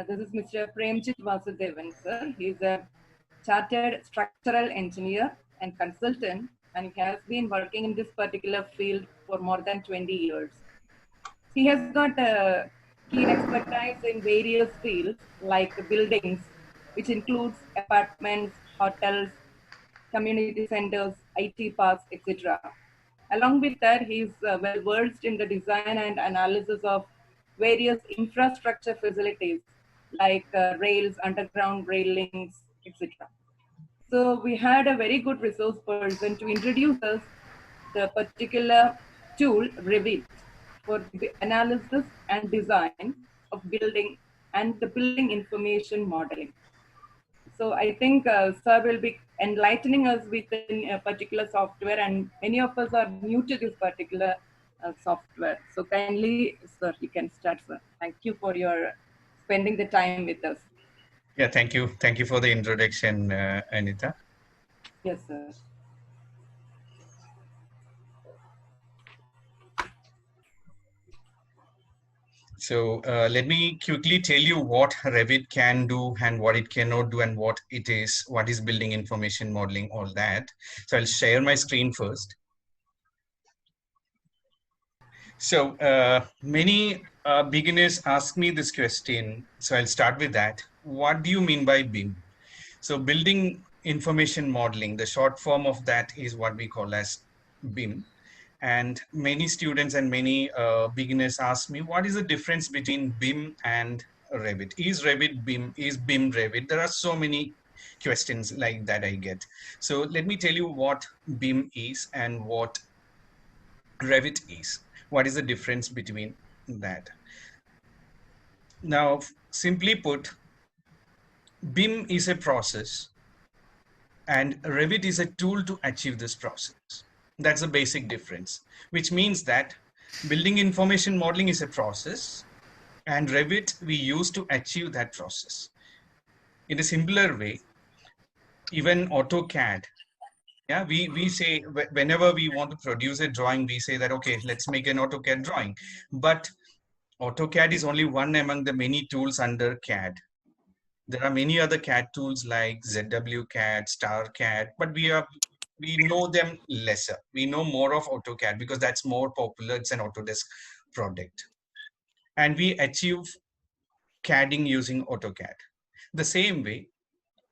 This is Mr. Premjit Vasudevan, sir. He's a chartered structural engineer and consultant, and he has been working in this particular field for more than 20 years. He has got a keen expertise in various fields like buildings, which includes apartments, hotels, community centers, IT parks, etc. Along with that, he is well versed in the design and analysis of various infrastructure facilities like rails, underground rail links, etc. So we had a very good resource person to introduce us the particular tool Revit for the analysis and design of building and the building information modeling. So I think Sir will be enlightening us with a particular software, and many of us are new to this particular software. So kindly, sir, you can start, sir. Thank you for your spending the time with us. Yeah, thank you. Thank you for the introduction, Anita. Yes, sir. So let me quickly tell you what Revit can do and what it cannot do and what it is, what is building information modeling, all that. So I'll share my screen first. So many beginners ask me this question. So I'll start with that. What do you mean by BIM? So building information modeling, the short form of that is what we call as BIM. And many students and many beginners ask me, what is the difference between BIM and Revit? Is Revit BIM? Is BIM Revit? There are so many questions like that I get. So let me tell you what BIM is and what Revit is. What is the difference between that? Now, simply put, BIM is a process and Revit is a tool to achieve this process. That's the basic difference, which means that building information modeling is a process and Revit we use to achieve that process. In a simpler way, even AutoCAD, yeah, we say whenever we want to produce a drawing, we say that, okay, let's make an AutoCAD drawing. But AutoCAD is only one among the many tools under CAD. There are many other CAD tools like ZWCAD, StarCAD, but we know them lesser. We know more of AutoCAD because that's more popular. It's an Autodesk product. And we achieve CADing using AutoCAD. The same way,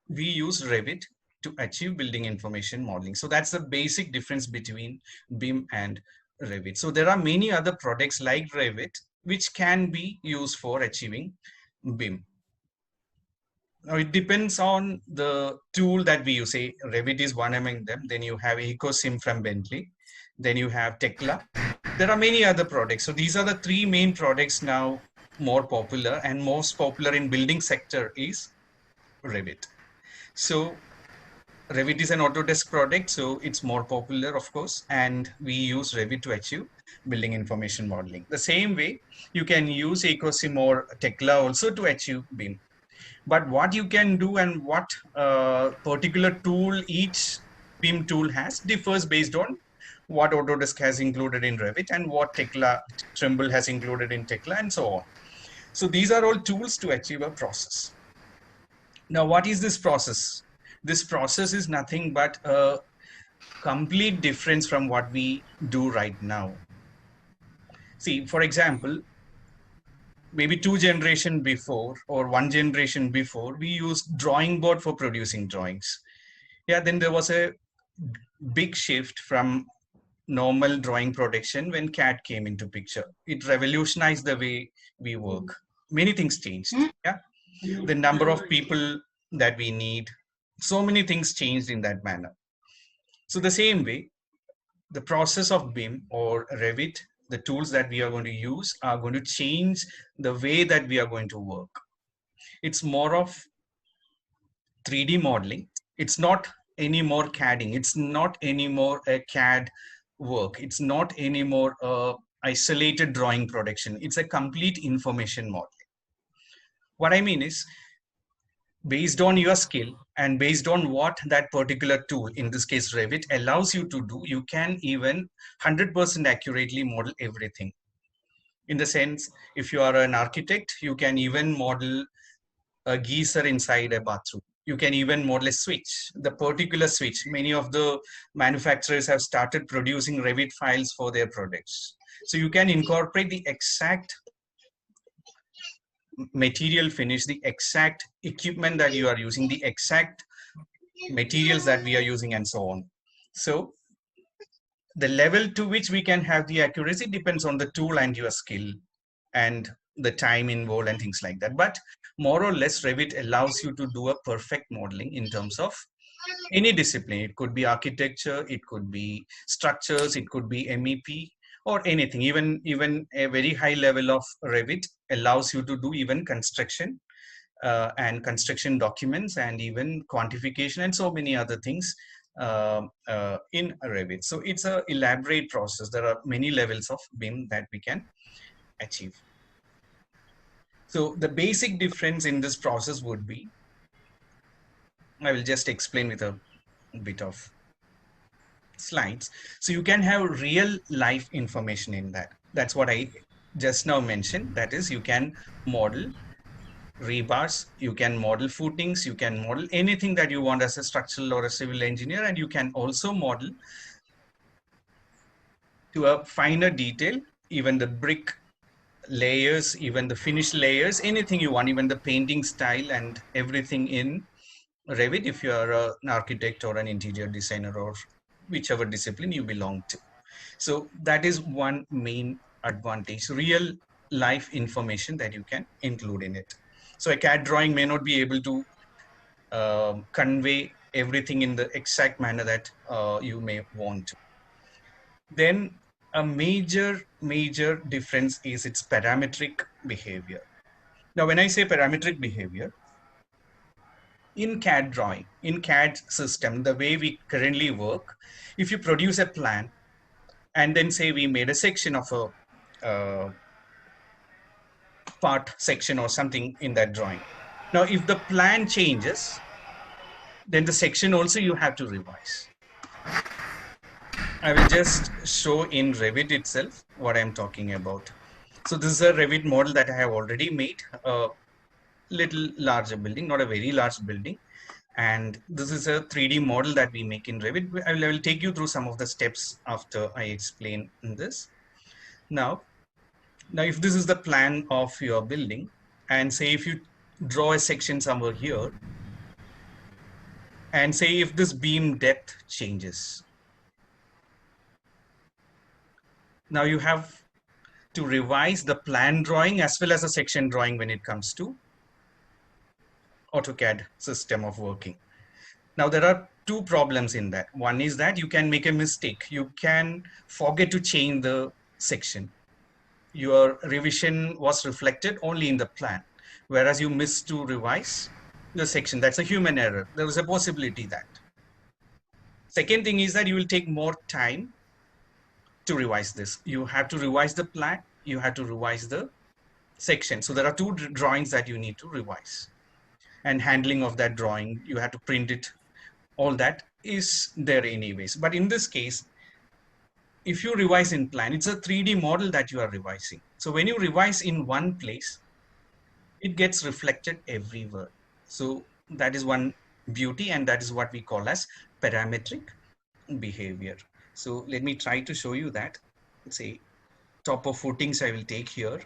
we use Revit to achieve building information modeling. So that's the basic difference between BIM and Revit. So there are many other products like Revit, which can be used for achieving BIM. Now it depends on the tool that we use. Say Revit is one among them. Then you have EcoSim from Bentley. Then you have Tekla. There are many other products. So these are the three main products now more popular, and most popular in building sector is Revit. So Revit is an Autodesk product, so it's more popular, of course, and we use Revit to achieve building information modeling. The same way, you can use EcoSim or Tekla also to achieve BIM. But what you can do and what particular tool each BIM tool has differs based on what Autodesk has included in Revit and what Tekla Trimble has included in Tekla and so on. So these are all tools to achieve a process. Now, what is this process? This process is nothing but a complete difference from what we do right now. See, for example, maybe 2 generations before or 1 generation before, we used drawing board for producing drawings. Yeah, then there was a big shift from normal drawing production when CAD came into picture. It revolutionized the way we work. Many things changed. Yeah, the number of people that we need, so many things changed in that manner. So the same way, the process of BIM or Revit, the tools that we are going to use are going to change the way that we are going to work. It's more of 3D modeling. It's not anymore CADing. It's not anymore a CAD work. It's not anymore a isolated drawing production. It's a complete information modeling. What I mean is, based on your skill and based on what that particular tool, in this case Revit, allows you to do, you can even 100% accurately model everything. In the sense, if you are an architect, you can even model a geyser inside a bathroom. You can even model a switch, the particular switch. Many of the manufacturers have started producing Revit files for their products. So you can incorporate the exact material finish, the exact equipment that you are using, the exact materials that we are using, and so on. So the level to which we can have the accuracy depends on the tool and your skill and the time involved and things like that. But more or less, Revit allows you to do a perfect modeling in terms of any discipline. It could be architecture, it could be structures, it could be MEP or anything. Even a very high level of Revit allows you to do even construction and construction documents and even quantification and so many other things in Revit. So it's a elaborate process. There are many levels of BIM that we can achieve. So the basic difference in this process would be, I will just explain with a bit of slides. So you can have real life information in that. That's what I just now mentioned. That is, you can model rebars, you can model footings, you can model anything that you want as a structural or a civil engineer, and you can also model to a finer detail, even the brick layers, even the finished layers, anything you want, even the painting style and everything in Revit if you are an architect or an interior designer or whichever discipline you belong to. So that is one main advantage, real life information that you can include in it. So a CAD drawing may not be able to convey everything in the exact manner that you may want to. Then a major difference is its parametric behavior. Now, when I say parametric behavior, in CAD drawing, in CAD system, the way we currently work, if you produce a plan and then say we made a section of a part section or something in that drawing. Now, if the plan changes, then the section also you have to revise. I will just show in Revit itself what I'm talking about. So this is a Revit model that I have already made, a little larger building, not a very large building. And this is a 3D model that we make in Revit. I will take you through some of the steps after I explain this. Now, if this is the plan of your building, and say if you draw a section somewhere here, and say if this beam depth changes, now you have to revise the plan drawing as well as a section drawing when it comes to AutoCAD system of working. Now there are two problems in that. One is that you can make a mistake. You can forget to change the section. Your revision was reflected only in the plan, whereas you missed to revise the section. That's a human error. There is a possibility that. Second thing is that you will take more time to revise this. You have to revise the plan. You have to revise the section. So there are two drawings that you need to revise. And handling of that drawing, you have to print it. All that is there anyways. But in this case, if you revise in plan, it's a 3D model that you are revising. So when you revise in one place, it gets reflected everywhere. So that is one beauty, and that is what we call as parametric behavior. So let me try to show you that. Let's say top of footings I will take here.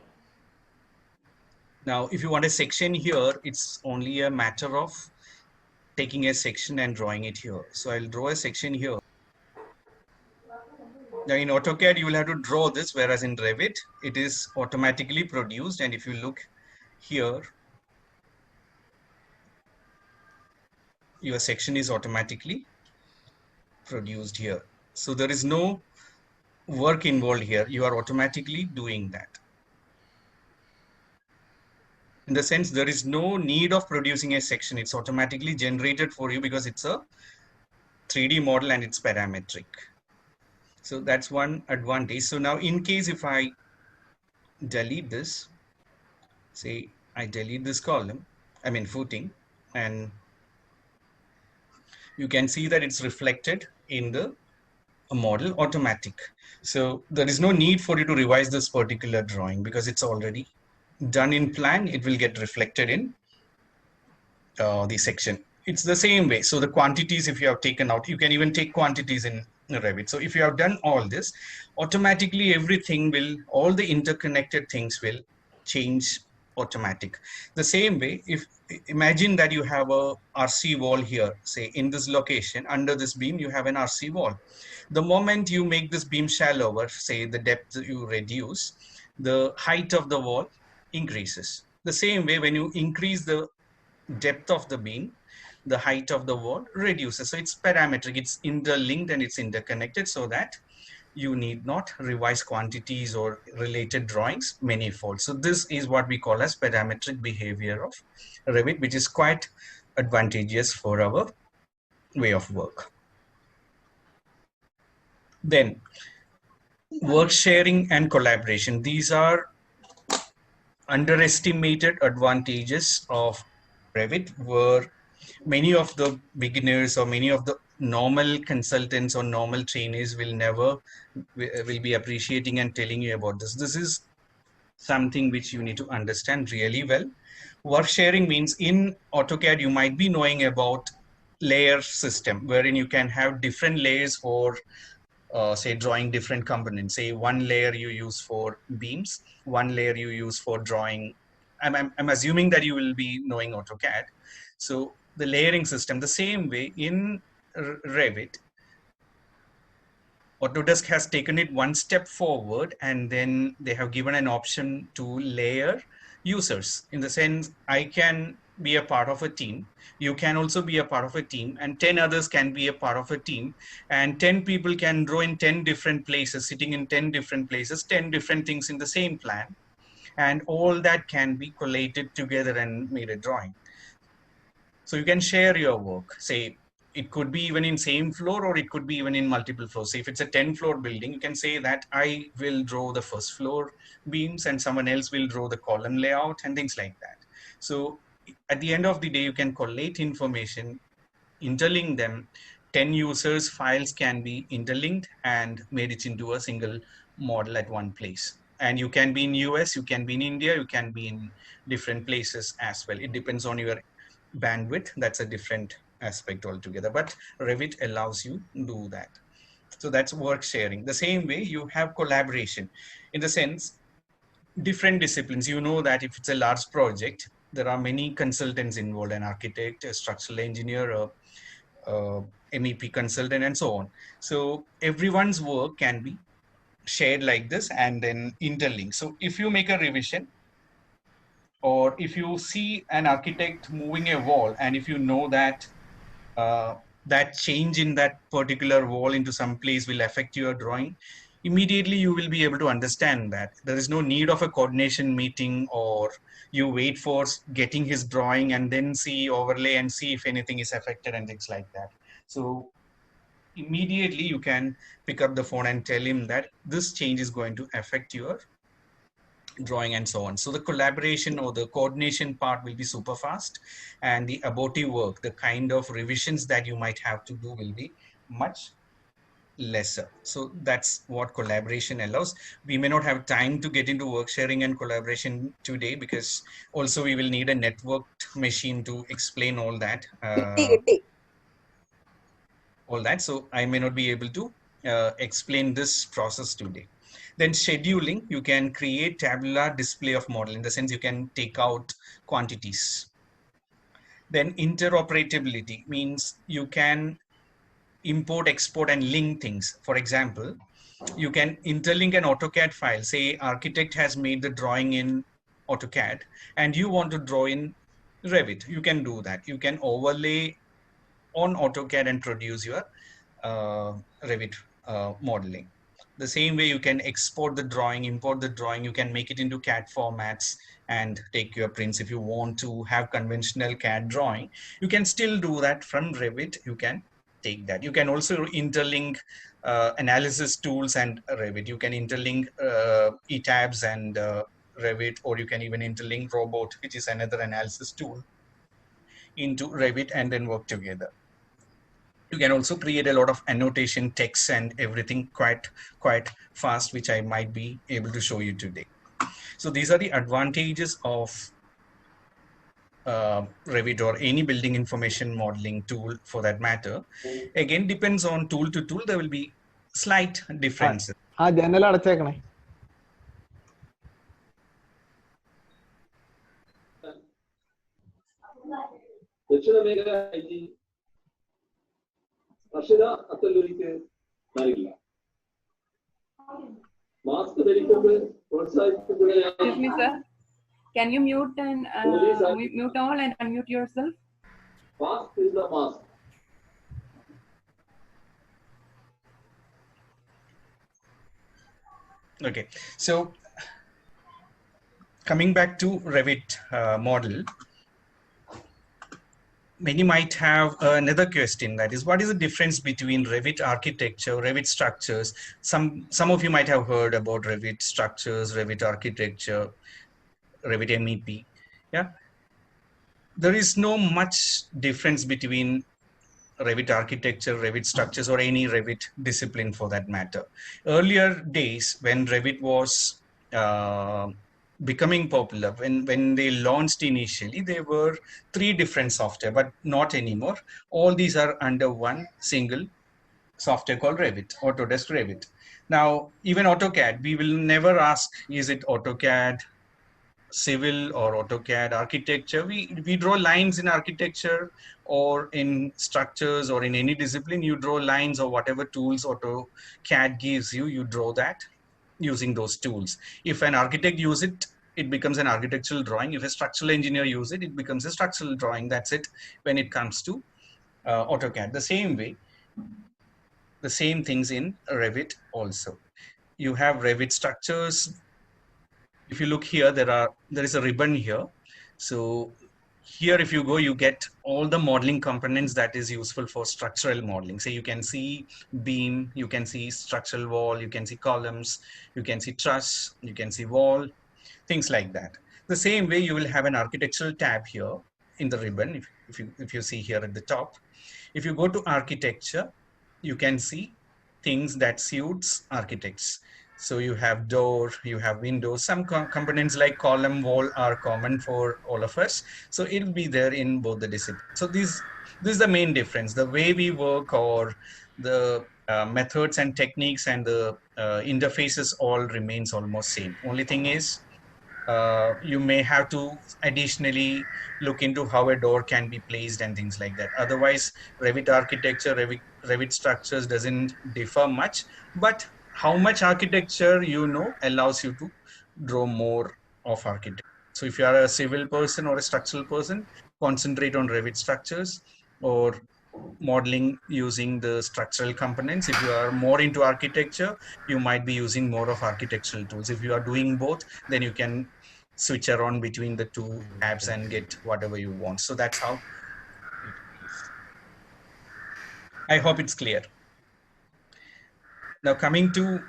Now, if you want a section here, it's only a matter of taking a section and drawing it here. So I'll draw a section here. Now in AutoCAD, you will have to draw this, whereas in Revit, it is automatically produced. And if you look here, your section is automatically produced here. So there is no work involved here. You are automatically doing that. In the sense, there is no need of producing a section. It's automatically generated for you because it's a 3D model and it's parametric. So that's one advantage. So now in case if I delete this, say I delete this column, I mean footing, and you can see that it's reflected in the a model automatic. So there is no need for you to revise this particular drawing because it's already done in plan. It will get reflected in the section. It's the same way. So the quantities, if you have taken out, you can even take quantities in Revit. So if you have done all this, automatically everything will, all the interconnected things will change automatic. The same way, if imagine that you have a RC wall here, say in this location, under this beam, you have an RC wall. The moment you make this beam shallower, say the depth you reduce, the height of the wall increases. The same way, when you increase the depth of the beam, the height of the wall reduces. So it's parametric, it's interlinked and it's interconnected so that you need not revise quantities or related drawings manifold. So this is what we call as parametric behavior of Revit, which is quite advantageous for our way of work. Then work sharing and collaboration. These are underestimated advantages of Revit, where many of the beginners or many of the normal consultants or normal trainees will never will be appreciating and telling you about this. This is something which you need to understand really well. Work sharing means in AutoCAD, you might be knowing about layer system, wherein you can have different layers for say drawing different components. Say one layer you use for beams, one layer you use for drawing. I'm assuming that you will be knowing AutoCAD. So the layering system, the same way in Revit, Autodesk has taken it one step forward, and then they have given an option to layer users. In the sense, I can be a part of a team. You can also be a part of a team, and 10 others can be a part of a team. And 10 people can draw in 10 different places, sitting in 10 different places, 10 different things in the same plan. And all that can be collated together and made a drawing. So you can share your work. Say it could be even in same floor, or it could be even in multiple floors. Say if it's a 10-floor building, you can say that I will draw the first floor beams and someone else will draw the column layout and things like that. So at the end of the day, you can collate information, interlink them. 10 users files can be interlinked and made it into a single model at one place. And you can be in US, you can be in India, you can be in different places as well. It depends on your bandwidth. That's a different aspect altogether, but Revit allows you to do that. So that's work sharing. The same way you have collaboration, in the sense different disciplines. You know that if it's a large project, there are many consultants involved: an architect, a structural engineer, a MEP consultant, and so on. So everyone's work can be shared like this and then interlinked. So if you make a revision, or if you see an architect moving a wall, and if you know that that change in that particular wall into some place will affect your drawing, immediately you will be able to understand that there is no need of a coordination meeting, or you wait for getting his drawing and then see overlay and see if anything is affected and things like that. So immediately you can pick up the phone and tell him that this change is going to affect your drawing and so on. So the collaboration or the coordination part will be super fast, and the abortive work, the kind of revisions that you might have to do, will be much lesser. So that's what collaboration allows. We may not have time to get into work sharing and collaboration today, because also we will need a networked machine to explain all that. So I may not be able to explain this process today. Then scheduling, you can create tabular display of model, in the sense you can take out quantities. Then interoperability means you can import, export, and link things. For example, you can interlink an AutoCAD file. Say architect has made the drawing in AutoCAD and you want to draw in Revit. You can do that. You can overlay on AutoCAD and produce your Revit modeling. The same way you can export the drawing, import the drawing, you can make it into CAD formats and take your prints. If you want to have conventional CAD drawing, you can still do that from Revit. You can take that. You can also interlink analysis tools and Revit. You can interlink ETABS and Revit, or you can even interlink Robot, which is another analysis tool, into Revit and then work together. You can also create a lot of annotation, text, and everything quite fast, which I might be able to show you today. So these are the advantages of Revit or any building information modeling tool for that matter. Again, depends on tool to tool. There will be slight differences. ജനൽ അടച്ചേക്കണേ. ദക്ഷിണ മേഖല I T Arshitha അത്തല്ലൂരിക്ക് നൽകില്ല. Mask ധരിക്കുന്നത് പ്രോത്സാഹിപ്പിക്കുകയാണ്. Excuse me, sir. Can you mute and mute all and unmute yourself? Mask is the mask. Okay, so coming back to Revit model, many might have another question, that is, what is the difference between Revit architecture, Revit structures? Some of you might have heard about Revit structures, Revit architecture, Revit MEP. Yeah, there is no much difference between Revit architecture, Revit structures, or any Revit discipline for that matter. Earlier days, when Revit was becoming popular, when they launched initially, there were 3 different software, but not anymore. All these are under one single software called Revit, Autodesk Revit. Now, even AutoCAD, we will never ask, is it AutoCAD civil or AutoCAD architecture? We draw lines in architecture or in structures or in any discipline. You draw lines or whatever tools AutoCAD gives you, you draw that using those tools. If an architect use it, it becomes an architectural drawing. If a structural engineer use it, it becomes a structural drawing. That's it when it comes to AutoCAD. The same way, the same things in Revit also. You have Revit structures. If you look here, there is a ribbon here. So here, if you go, you get all the modeling components that is useful for structural modeling. So you can see beam, you can see structural wall, you can see columns, you can see truss, you can see wall, things like that. The same way, you will have an architectural tab here in the ribbon. If you see here at the top, if you go to architecture, you can see things that suits architects. So you have door, you have windows. Some components like column, wall are common for all of us. So it'll be there in both the disciplines. So this is the main difference. The way we work, or the methods and techniques and the interfaces all remains almost same. Only thing is, you may have to additionally look into how a door can be placed and things like that. Otherwise, Revit architecture, Revit structures doesn't differ much, but how much architecture you know allows you to draw more of architecture. So if you are a civil person or a structural person, concentrate on Revit structures or modeling using the structural components. If you are more into architecture, you might be using more of architectural tools. If you are doing both, then you can switch around between the 2 apps and get whatever you want. So that's how it is. I hope it's clear. Now, coming to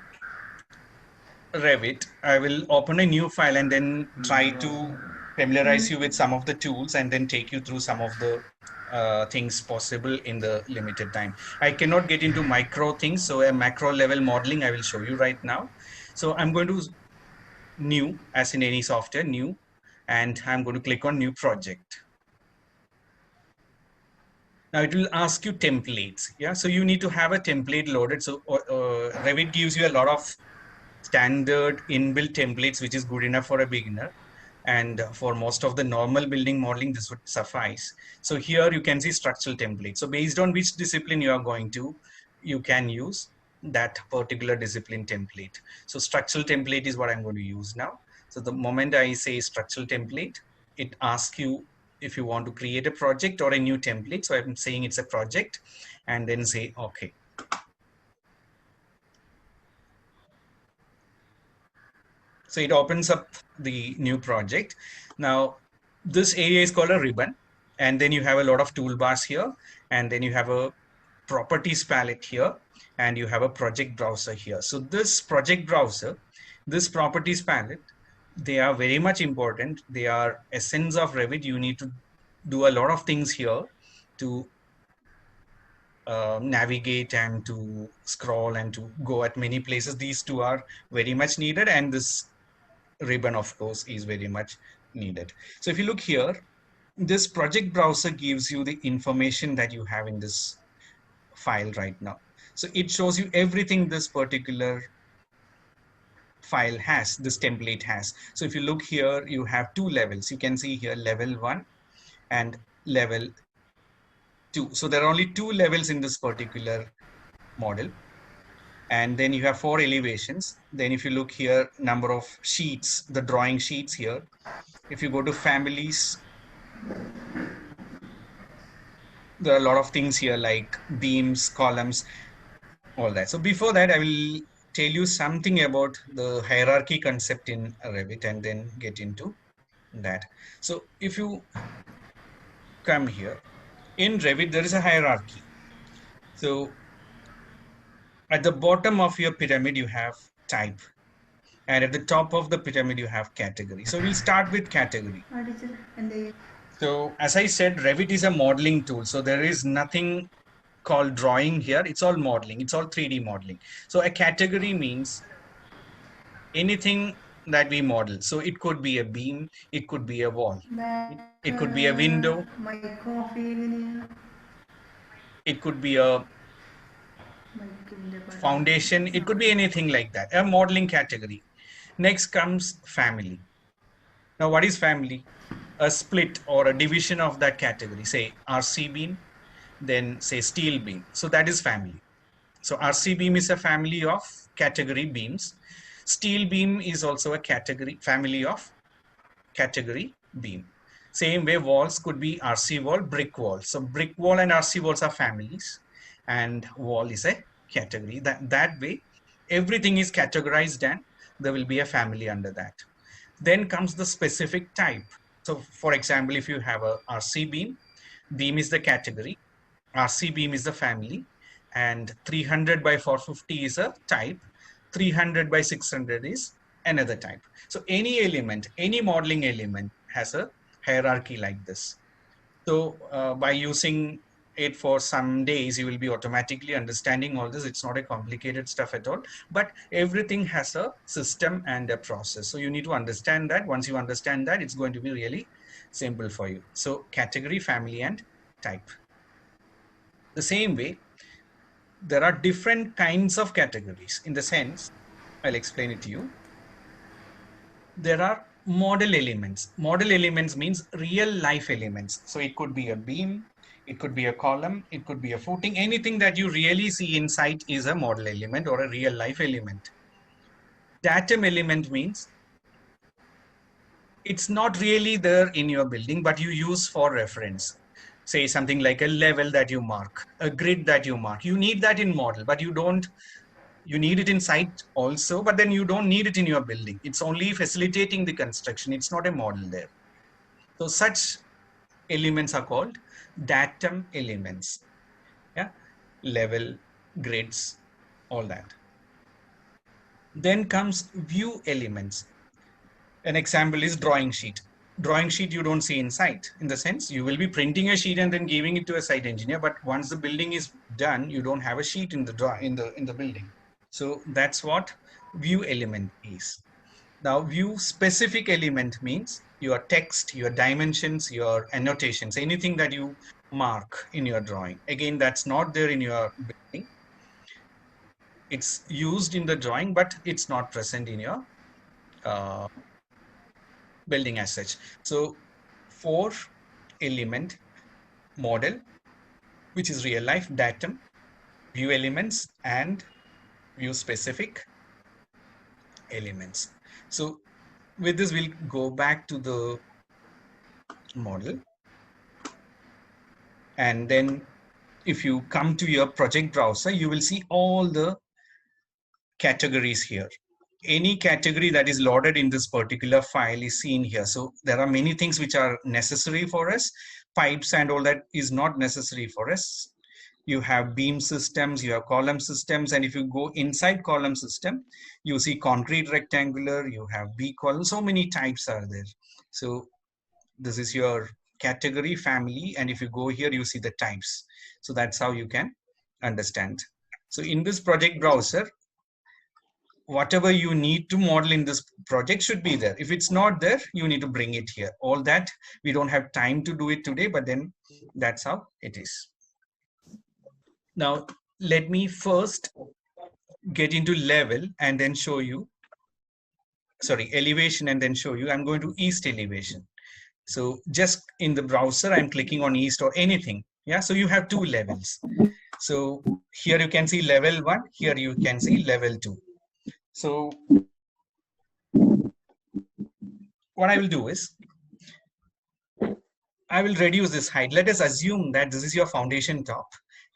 Revit, I will open a new file and then try to familiarize you with some of the tools and then take you through some of the things possible in the limited time. I cannot get into micro things, so a macro level modeling I will show you right now. So I'm going to new, as in any software, new, and I'm going to click on new project. Now it will ask you templates. Yeah, so you need to have a template loaded. So Revit gives you a lot of standard inbuilt templates, which is good enough for a beginner. And for most of the normal building modeling, this would suffice. So here you can see structural template. So based on which discipline you are going to, you can use that particular discipline template. So structural template is what I'm going to use now. So the moment I say structural template, it asks you if you want to create a project or a new template. So I'm saying it's a project and then say, okay. So it opens up the new project. Now, this area is called a ribbon. And then you have a lot of toolbars here. And then you have a properties palette here. And you have a project browser here. So this project browser, this properties palette, they are very much important. They are essence of Revit. You need to do a lot of things here to navigate and to scroll and to go at many places. These two are very much needed, and this ribbon, of course, is very much needed. So if you look here, this project browser gives you the information that you have in this file right now. So it shows you everything this particular file has, this template has. So if you look here, you have two levels. You can see here level 1 and level 2. So there are only two levels in this particular model. And then you have 4 elevations. Then if you look here, number of sheets, the drawing sheets here. If you go to families, there are a lot of things here like beams, columns, all that. So before that, I will tell you something about the hierarchy concept in Revit and then get into that. So if you come here, in Revit, there is a hierarchy. So at the bottom of your pyramid, you have type. And at the top of the pyramid, you have category. So we'll start with category. So as I said, Revit is a modeling tool. So there is nothing called drawing here. It's all modeling. It's all 3D modeling. So a category means anything that we model. So it could be a beam, it could be a wall, it could be a window, it could be a foundation, it could be anything like that, a modeling category. Next comes family. Now, what is family? A split or a division of that category, say RC beam, then say steel beam. So that is family. So RC beam is a family of category beams. Steel beam is also a category, family of category beam. Same way, walls could be RC wall, brick wall. So brick wall and RC walls are families, and wall is a category. That way, everything is categorized and there will be a family under that. Then comes the specific type. So for example, if you have a RC beam, beam is the category, RC beam is the family, and 300 by 450 is a type, 300 by 600 is another type. So any element, any modeling element has a hierarchy like this. So by using it for some days, you will be automatically understanding all this. It's not a complicated stuff at all, but everything has a system and a process. So you need to understand that. Once you understand that, it's going to be really simple for you. So category, family, and type. The same way, there are different kinds of categories. In the sense, I'll explain it to you. There are model elements. Model elements means real life elements. So it could be a beam, it could be a column, it could be a footing. Anything that you really see inside is a model element or a real life element. Datum element means it's not really there in your building, but you use for reference. Say something like a level that you mark, a grid that you mark. You need that in model, but you need it in site also, but then you don't need it in your building. It's only facilitating the construction. It's not a model there. So such elements are called datum elements. Yeah, level, grids, all that. Then comes view elements. An example is drawing sheet. Drawing sheet you don't see in site. In the sense, you will be printing a sheet and then giving it to a site engineer, but once the building is done, you don't have a sheet in the building. So that's what view element is. Now, view specific element means your text, your dimensions, your annotations, anything that you mark in your drawing. Again, that's not there in your building. It's used in the drawing, but it's not present in your building as such. So 4 element model, which is real life, datum, view elements, and view specific elements. So with this, we'll go back to the model. And then if you come to your project browser, you will see all the categories here. Any category that is loaded in this particular file is seen here. So there are many things which are necessary for us. Pipes and all that is not necessary for us. You have beam systems, you have column systems, and if you go inside column system, you see concrete rectangular, you have B column, so many types are there. So this is your category family, and if you go here, you see the types. So that's how you can understand. So in this project browser, whatever you need to model in this project should be there. If it's not there, you need to bring it here. All that, we don't have time to do it today, but then that's how it is. Now, let me first get into level and then show you, sorry, elevation and then show you. I'm going to east elevation. So just in the browser, I'm clicking on east or anything. Yeah, so you have two levels. So here you can see level 1, here you can see level 2. So what I will do is, I will reduce this height. Let us assume that this is your foundation top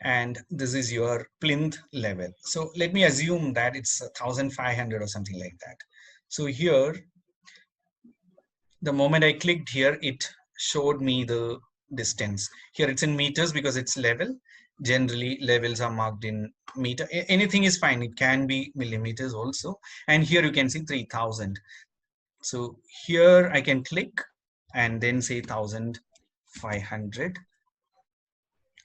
and this is your plinth level. So let me assume that it's 1500 or something like that. So here, the moment I clicked here, it showed me the distance. Here it's in meters because it's level. Generally, levels are marked in meter. Anything is fine. It can be millimeters also. And here you can see 3000. So here I can click and then say 1500.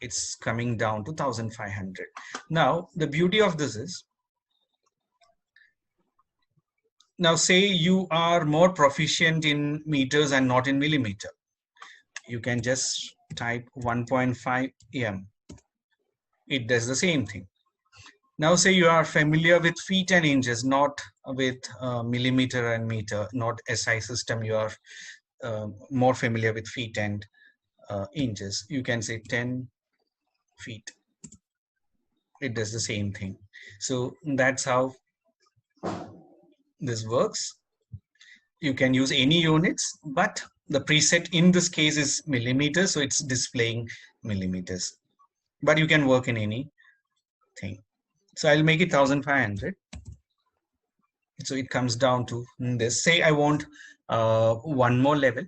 It's coming down to 1500. Now, the beauty of this is, now say you are more proficient in meters and not in millimeter. You can just type 1.5 m. It does the same thing. Now say you are familiar with feet and inches, not with millimeter and meter, not SI system. You are more familiar with feet and inches. You can say 10 feet. It does the same thing. So that's how this works. You can use any units, but the preset in this case is millimeters, so it's displaying millimeters. But you can work in any thing. So I'll make it 1500. So it comes down to this. Say I want one more level.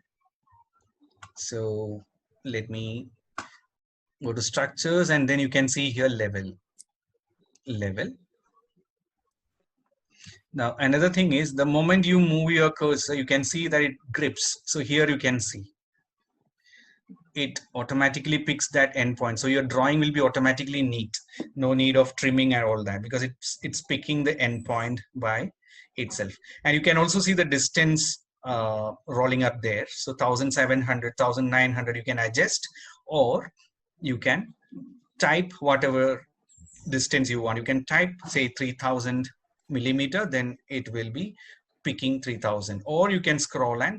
So let me go to structures, and then you can see here level. Now another thing is, the moment you move your cursor, you can see that it grips. So here you can see it automatically picks that endpoint. So your drawing will be automatically neat. No need of trimming and all that, because it's picking the endpoint by itself. And you can also see the distance rolling up there. So 1700, 1900 you can adjust, or you can type whatever distance you want. You can type say 3000 millimeter, then it will be picking 3000, or you can scroll and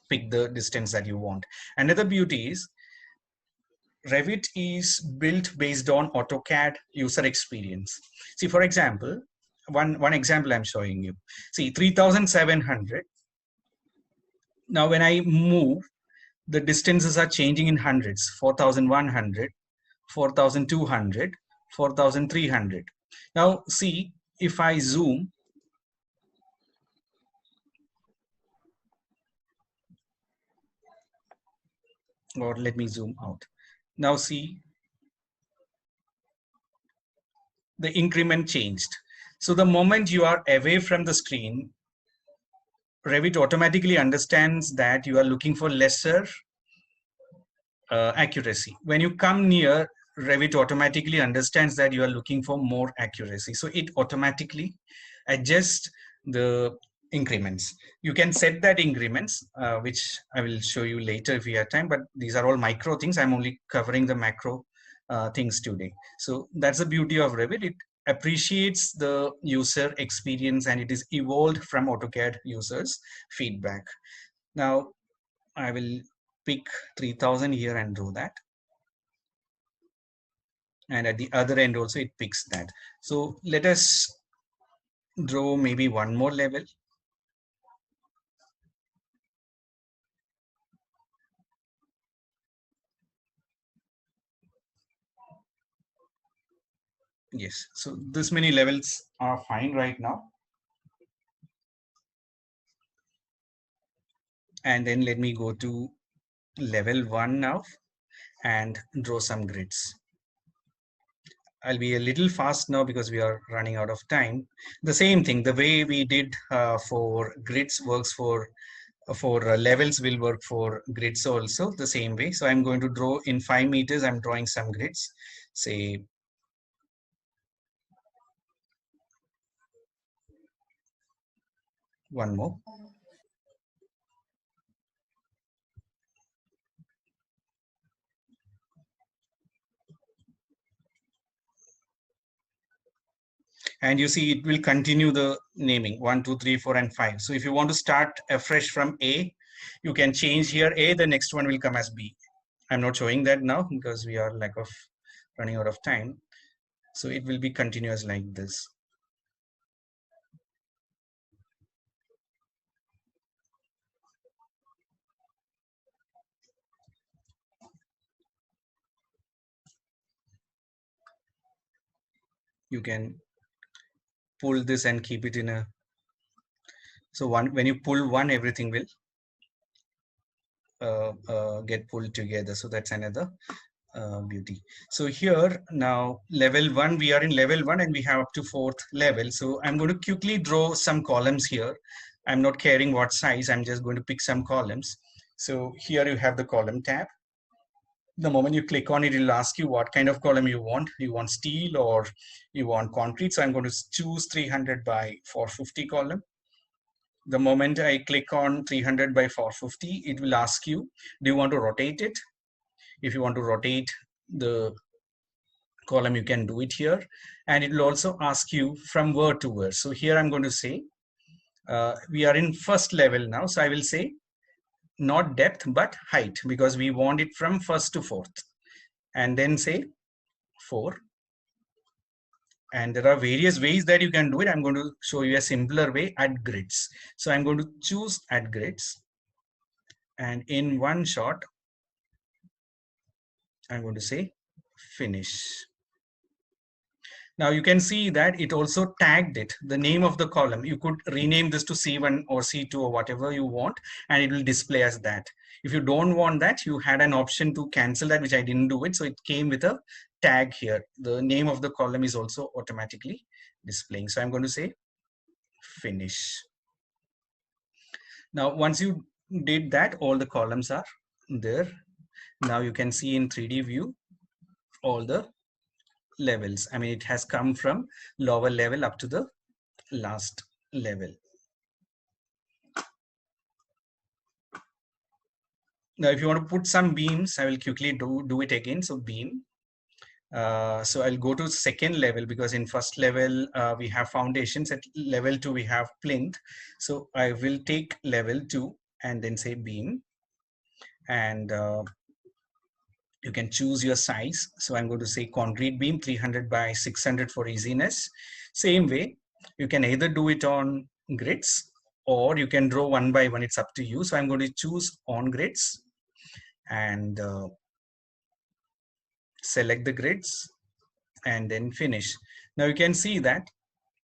pick the distance that you want. Another beauty is, Revit is built based on AutoCAD user experience. See, for example, one example I'm showing you. See, 3700. Now when I move, the distances are changing in hundreds. 4100, 4200, 4300. Now see, if I zoom, or let me zoom out. Now see, the increment changed. So the moment you are away from the screen, Revit automatically understands that you are looking for lesser accuracy. When you come near, Revit automatically understands that you are looking for more accuracy. So it automatically adjusts the increments. You can set that increments, which I will show you later if we have time, but these are all micro things. I'm only covering the macro things today. So that's the beauty of Revit. It appreciates the user experience, and it is evolved from AutoCAD users' feedback. Now I will pick 3000 here and draw that. And at the other end also it picks that. So let us draw maybe one more level. Yes, so this many levels are fine right now. And then let me go to level 1 now and draw some grids. I'll be a little fast now because we are running out of time. The same thing, the way we did for grids works for levels will work for grids also the same way. So I'm going to draw in 5 meters. I'm drawing some grids, say one more. And you see it will continue the naming 1, 2, 3, 4, and 5. So if you want to start afresh from A, you can change here A, the next one will come as B. I'm not showing that now because we are running out of time. So it will be continuous like this. You can pull this and keep it in a, so when you pull one, everything will get pulled together. So that's another beauty. So here now level 1, we are in level 1 and we have up to 4th level. So I'm going to quickly draw some columns here. I'm not caring what size, I'm just going to pick some columns. So here you have the column tab. The moment you click on it, it'll ask you what kind of column you want. You want steel or you want concrete. So I'm going to choose 300 by 450 column. The moment I click on 300 by 450, it will ask you, do you want to rotate it? If you want to rotate the column, you can do it here. And it will also ask you from where to where. So here I'm going to say, we are in first level now. So I will say not depth, but height, because we want it from first to fourth. And then say 4. And there are various ways that you can do it. I'm going to show you a simpler way, add grids. So I'm going to choose add grids. And in one shot, I'm going to say finish. Now you can see that it also tagged it, the name of the column. You could rename this to C1 or C2 or whatever you want, and it will display as that. If you don't want that, you had an option to cancel that, which I didn't do it. So it came with a tag here. The name of the column is also automatically displaying. So I'm going to say finish. Now, once you did that, all the columns are there. Now you can see in 3D view all the levels. I mean, it has come from lower level up to the last level. Now, if you want to put some beams, I will quickly do it again. So beam. So I'll go to second level because in first level we have foundations. At level 2 we have plinth. So I will take level 2 and then say beam, and you can choose your size. So I'm going to say concrete beam 300 by 600 for easiness. Same way, you can either do it on grids or you can draw one by one. It's up to you. So I'm going to choose on grids and select the grids and then finish. Now you can see that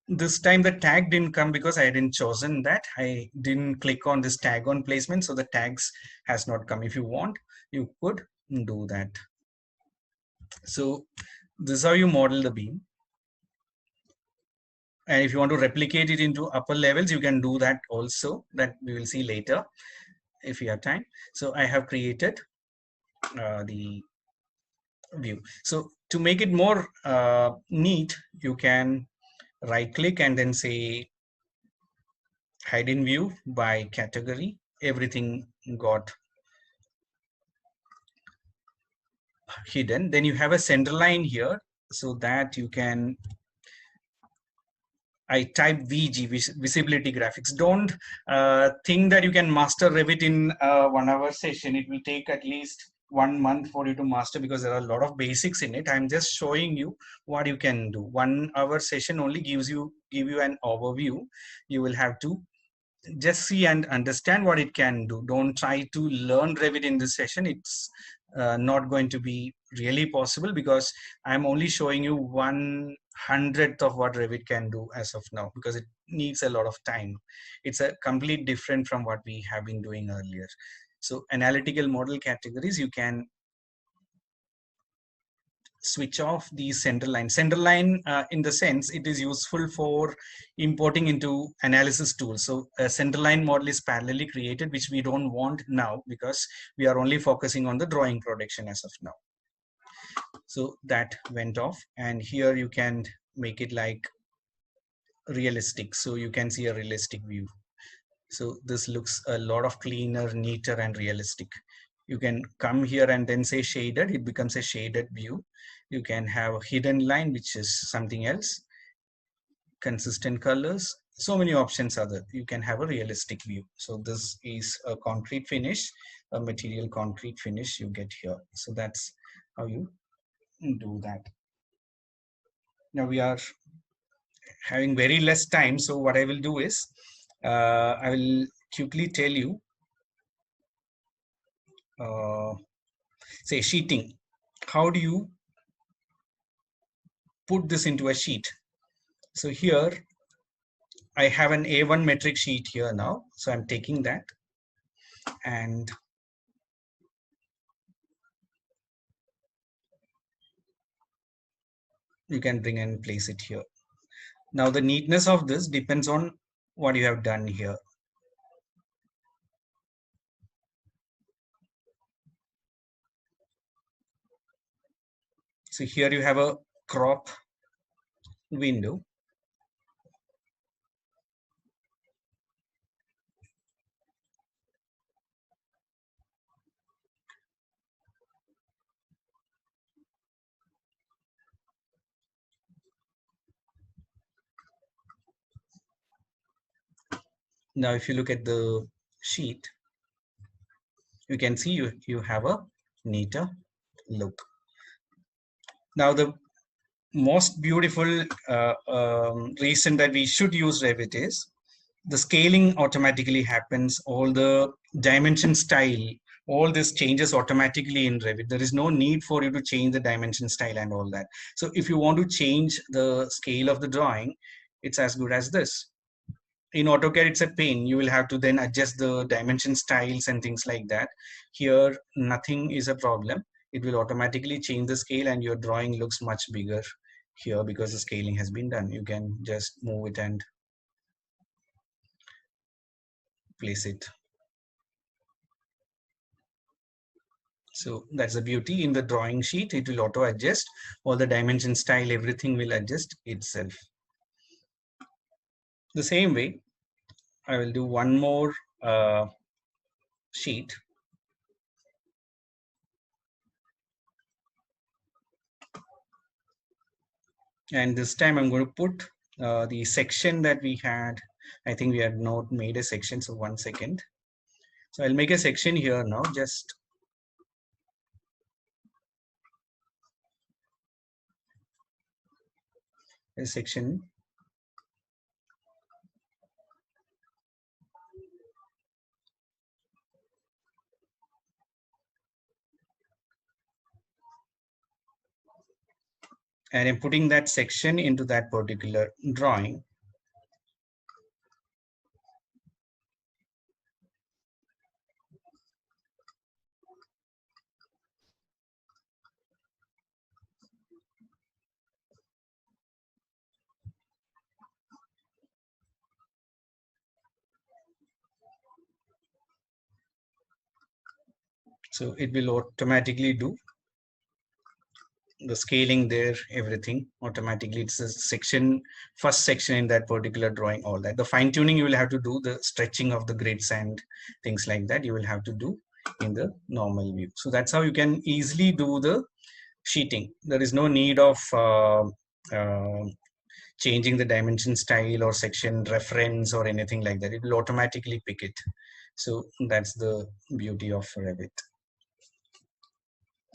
this time the tag didn't come because I hadn't chosen that. I didn't click on this tag on placement, so the tags has not come. If you want, you could do that. So this is how you model the beam. And if you want to replicate it into upper levels, you can do that also. That we will see later if you have time. So I have created the view. So to make it more neat, you can right click and then say hide in view by category. Everything got hidden. Then you have a center line here so that you can, I type VG, visibility graphics. Don't think that you can master Revit in a 1 hour session. It will take at least 1 month for you to master because there are a lot of basics in it. I'm just showing you what you can do. 1 hour session only give you an overview. You will have to just see and understand what it can do. Don't try to learn Revit in this session. It's not going to be really possible because I'm only showing you 1/100th of what Revit can do as of now because it needs a lot of time. It's a complete different from what we have been doing earlier. So analytical model categories, you can switch off the center line. Center line, in the sense, it is useful for importing into analysis tools. So a center line model is parallelly created, which we don't want now because we are only focusing on the drawing production as of now. So that went off, and here you can make it like realistic. So you can see a realistic view. So this looks a lot of cleaner, neater, and realistic. You can come here and then say shaded, it becomes a shaded view. You can have a hidden line, which is something else, consistent colors. So many options are there. You can have a realistic view. So this is a concrete finish, a material concrete finish you get here. So that's how you do that. Now we are having very less time. So what I will do is, I will quickly tell you, say sheeting. How do you put this into a sheet? So here I have an A1 metric sheet here now. So I'm taking that and you can bring and place it here. Now the neatness of this depends on what you have done here. So here you have a crop window. Now if you look at the sheet, you can see you have a neater look. Now the most beautiful reason that we should use Revit is the scaling automatically happens. All the dimension style, all this changes automatically in Revit. There is no need for you to change the dimension style and all that. So if you want to change the scale of the drawing, it's as good as this. In AutoCAD, it's a pain. You will have to then adjust the dimension styles and things like that. Here, nothing is a problem. It will automatically change the scale and your drawing looks much bigger here because the scaling has been done. You can just move it and place it. So that's the beauty. In the drawing sheet, it will auto adjust all the dimension style, everything will adjust itself. The same way, I will do one more sheet. And this time I'm going to put the section that we had. I think we had not made a section. So 1 second. So I'll make a section here now, just a section. And I'm putting that section into that particular drawing. So it will automatically do the scaling there, everything automatically. It's a section, first section in that particular drawing, all that. The fine tuning you will have to do, the stretching of the grids and things like that, you will have to do in the normal view. So that's how you can easily do the sheeting. There is no need of changing the dimension style or section reference or anything like that. It will automatically pick it. So that's the beauty of Revit.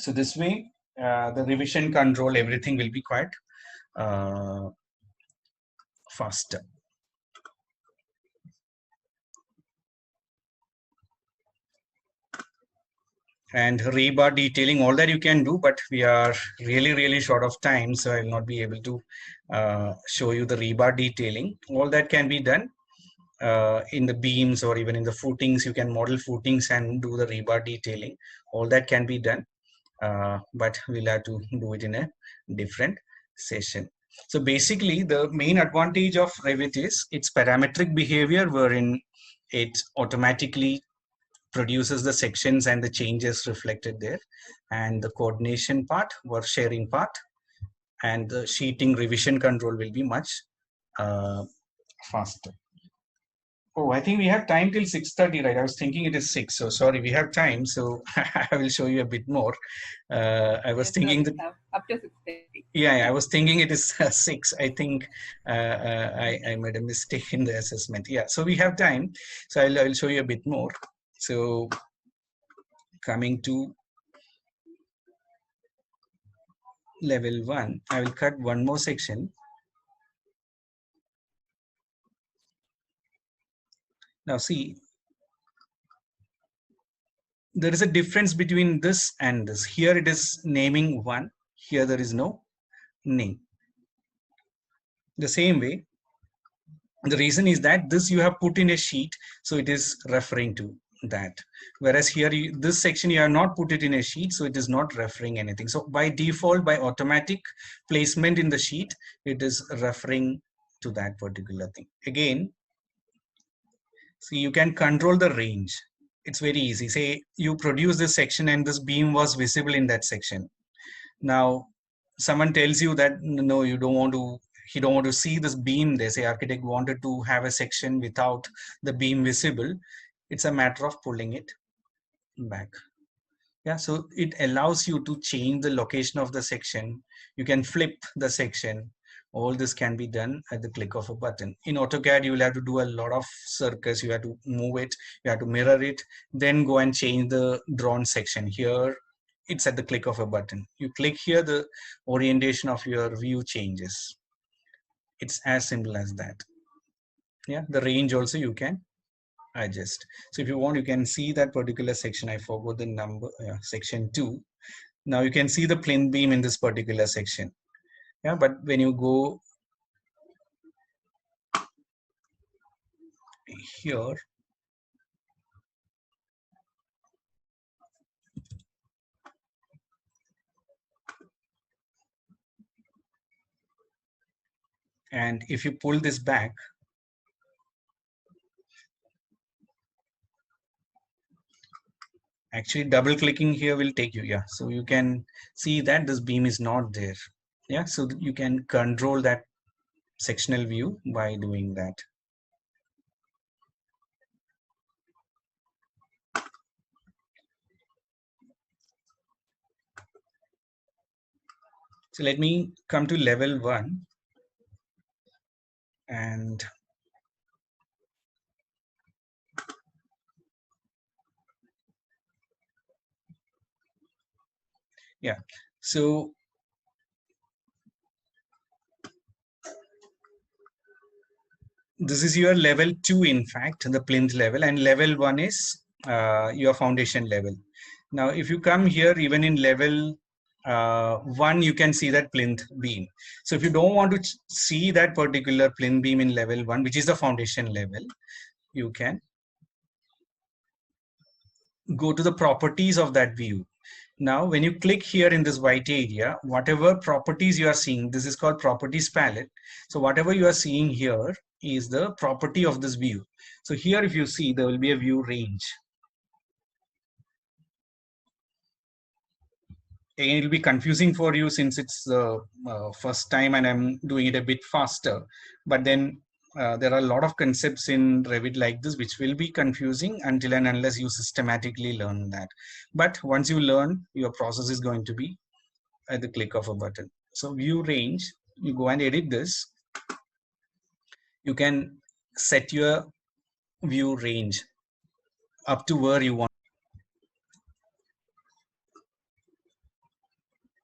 So this way, the revision control, everything will be quite faster. And rebar detailing, all that you can do, but we are really short of time, so I will not be able to show you the rebar detailing. All that can be done in the beams or even in the footings. You can model footings and do the rebar detailing. All that can be done, but we'll have to do it in a different session. So basically, the main advantage of Revit is its parametric behavior, wherein it automatically produces the sections and the changes reflected there, and the coordination part, work sharing part, and the sheeting revision control will be much faster. Oh, I think we have time till 6:30, right? I was thinking it is 6. So sorry, we have time. So I will show you a bit more. I was Yes, sir, thinking we that, have up to 6:30. yeah, I was thinking it is 6. I think I made a mistake in the assessment. Yeah, so we have time. So I'll show you a bit more. So coming to level 1, I will cut one more section. Now see, there is a difference between this and this. Here it is naming 1. Here there is no name. The same way, the reason is that this you have put in a sheet, so it is referring to that. Whereas here, this section you have not put it in a sheet, so it is not referring anything. So by default, by automatic placement in the sheet, it is referring to that particular thing. Again, see, you can control the range. It's very easy. Say you produce this section and this beam was visible in that section. Now, someone tells you that no, you don't want to, he don't want to see this beam. They say architect wanted to have a section without the beam visible. It's a matter of pulling it back. Yeah, so it allows you to change the location of the section. You can flip the section. All this can be done at the click of a button. In AutoCAD, you will have to do a lot of circles. You have to move it, you have to mirror it, then go and change the drawn section. Here, it's at the click of a button. You click here, the orientation of your view changes. It's as simple as that. Yeah, the range also you can adjust. So if you want, you can see that particular section. I forgot the number, section 2. Now you can see the plinth beam in this particular section. Yeah, but when you go here, and if you pull this back, actually double clicking here will take you, yeah, so you can see that this beam is not there. Yeah, so you can control that sectional view by doing that. So let me come to level 1, and yeah, so this is your level 2, in fact, the plinth level, and level 1 is your foundation level. Now, if you come here, even in level 1, you can see that plinth beam. So if you don't want to see that particular plinth beam in level 1, which is the foundation level, you can go to the properties of that view. Now, when you click here in this white area, whatever properties you are seeing, this is called properties palette. So whatever you are seeing here is the property of this view. So here, if you see, there will be a view range. Again, it will be confusing for you since it's the first time and I'm doing it a bit faster. But then there are a lot of concepts in Revit like this which will be confusing until and unless you systematically learn that. But once you learn, your process is going to be at the click of a button. So view range, you go and edit this. You can set your view range up to where you want.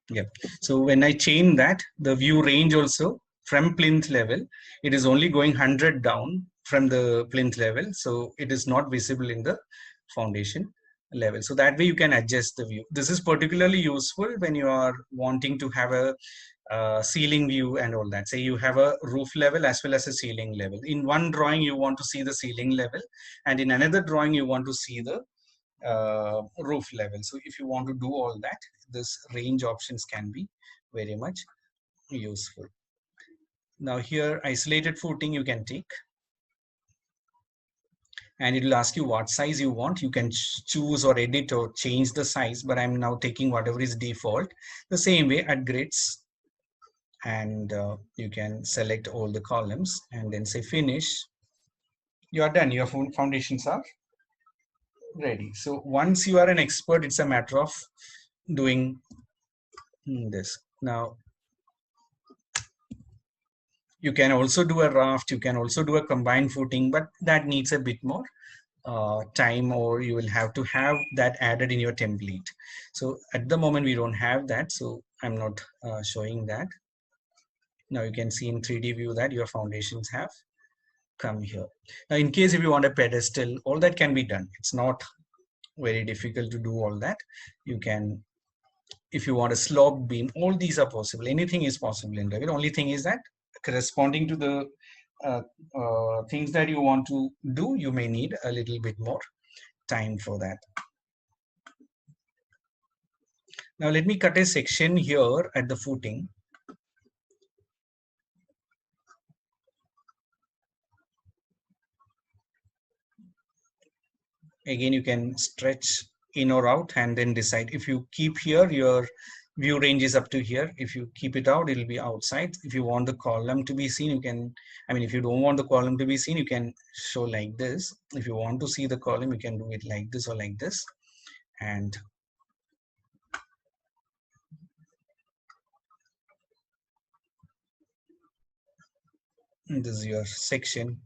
Yeah. So when I change that, the view range also from plinth level, it is only going 100 down from the plinth level. So it is not visible in the foundation level. So that way you can adjust the view. This is particularly useful when you are wanting to have a ceiling view and all that. Say you have a roof level as well as a ceiling level. In one drawing, you want to see the ceiling level, and in another drawing, you want to see the roof level. So if you want to do all that, this range options can be very much useful. Now here, isolated footing you can take, and it will ask you what size you want. You can choose or edit or change the size, but I'm now taking whatever is default. The same way at grids, and you can select all the columns and then say finish. You are done. Your foundations are ready. So once you are an expert, it's a matter of doing this. Now, you can also do a raft, you can also do a combined footing, but that needs a bit more time, or you will have to have that added in your template. So at the moment we don't have that, so I'm not showing that. Now you can see in 3D view that your foundations have come here. Now in case if you want a pedestal, all that can be done. It's not very difficult to do all that. You can, if you want a slope beam, all these are possible. Anything is possible in Revit. Only thing is that corresponding to the things that you want to do, you may need a little bit more time for that. Now let me cut a section here at the footing. Again, you can stretch in or out and then decide. If you keep here, your view range is up to here. If you keep it out, it'll be outside. If you want the column to be seen, you can, I mean, if you don't want the column to be seen, you can show like this. If you want to see the column, you can do it like this or like this. And this is your section.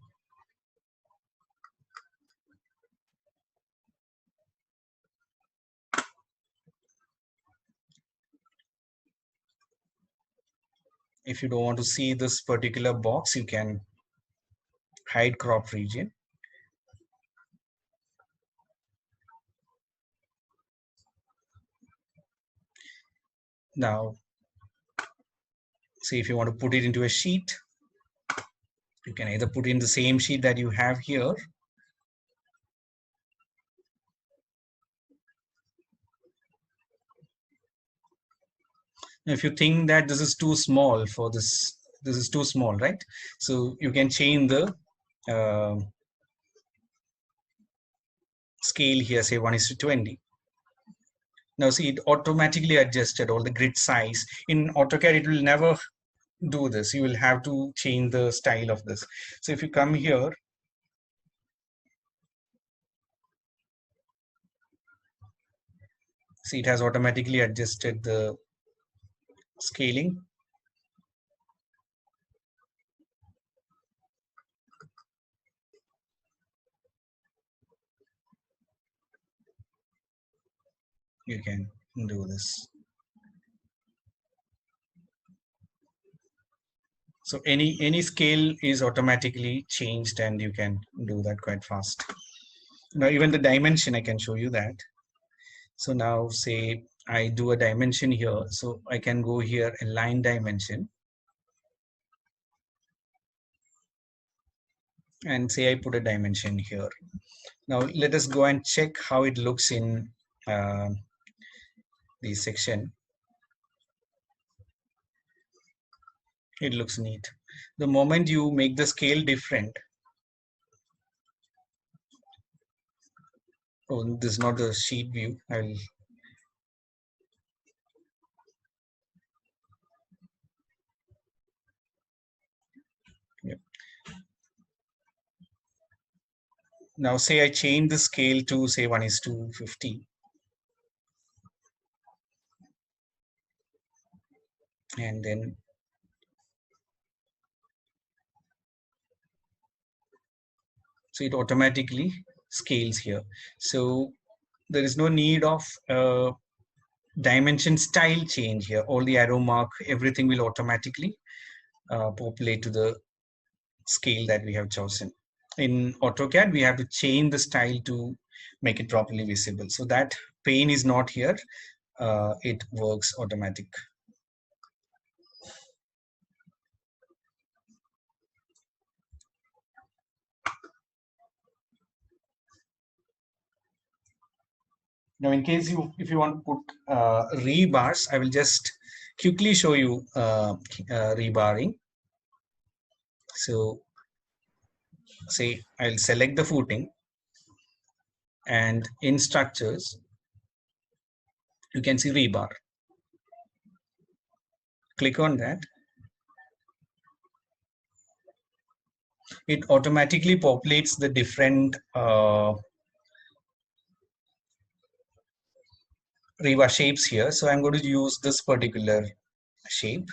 If you don't want to see this particular box, you can hide crop region. Now, see if you want to put it into a sheet, you can either put in the same sheet that you have here. If you think that this is too small for this is too small, right? So you can change the scale here, say 1:20. Now see, it automatically adjusted all the grid size. In AutoCAD, it will never do this. You will have to change the style of this. So if you come here, see, it has automatically adjusted the scaling. You can do this. So any scale is automatically changed, and you can do that quite fast. Now even the dimension, I can show you that. So now say I do a dimension here, so I can go here, align dimension, and say I put a dimension here. Now let us go and check how it looks in the section. It looks neat. The moment you make the scale different, oh, this is not the sheet view. I'll now say I change the scale to say 1:50, and then so it automatically scales here. So there is no need of dimension style change here. All the arrow mark, everything will automatically populate to the scale that we have chosen. In AutoCAD, we have to change the style to make it properly visible. So that pane is not here. It works automatic. Now, in case if you want to put rebars, I will just quickly show you rebarring. So say I'll select the footing, and in structures, you can see rebar. Click on that. it automatically populates the different Riva shapes here. So I'm going to use this particular shape.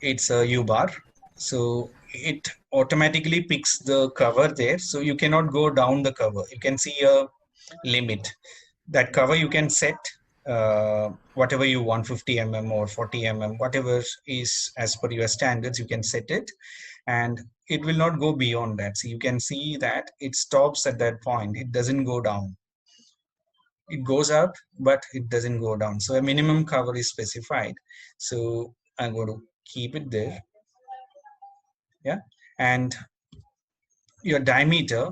It's a U-bar. So it automatically picks the cover there. So you cannot go down the cover. You can see a limit. That cover you can set whatever you want, 50 mm or 40 mm, whatever is as per your standards, you can set it. And it will not go beyond that. So you can see that it stops at that point. It doesn't go down. It goes up, but it doesn't go down. So a minimum cover is specified. So I'm going to keep it there. Yeah. And your diameter,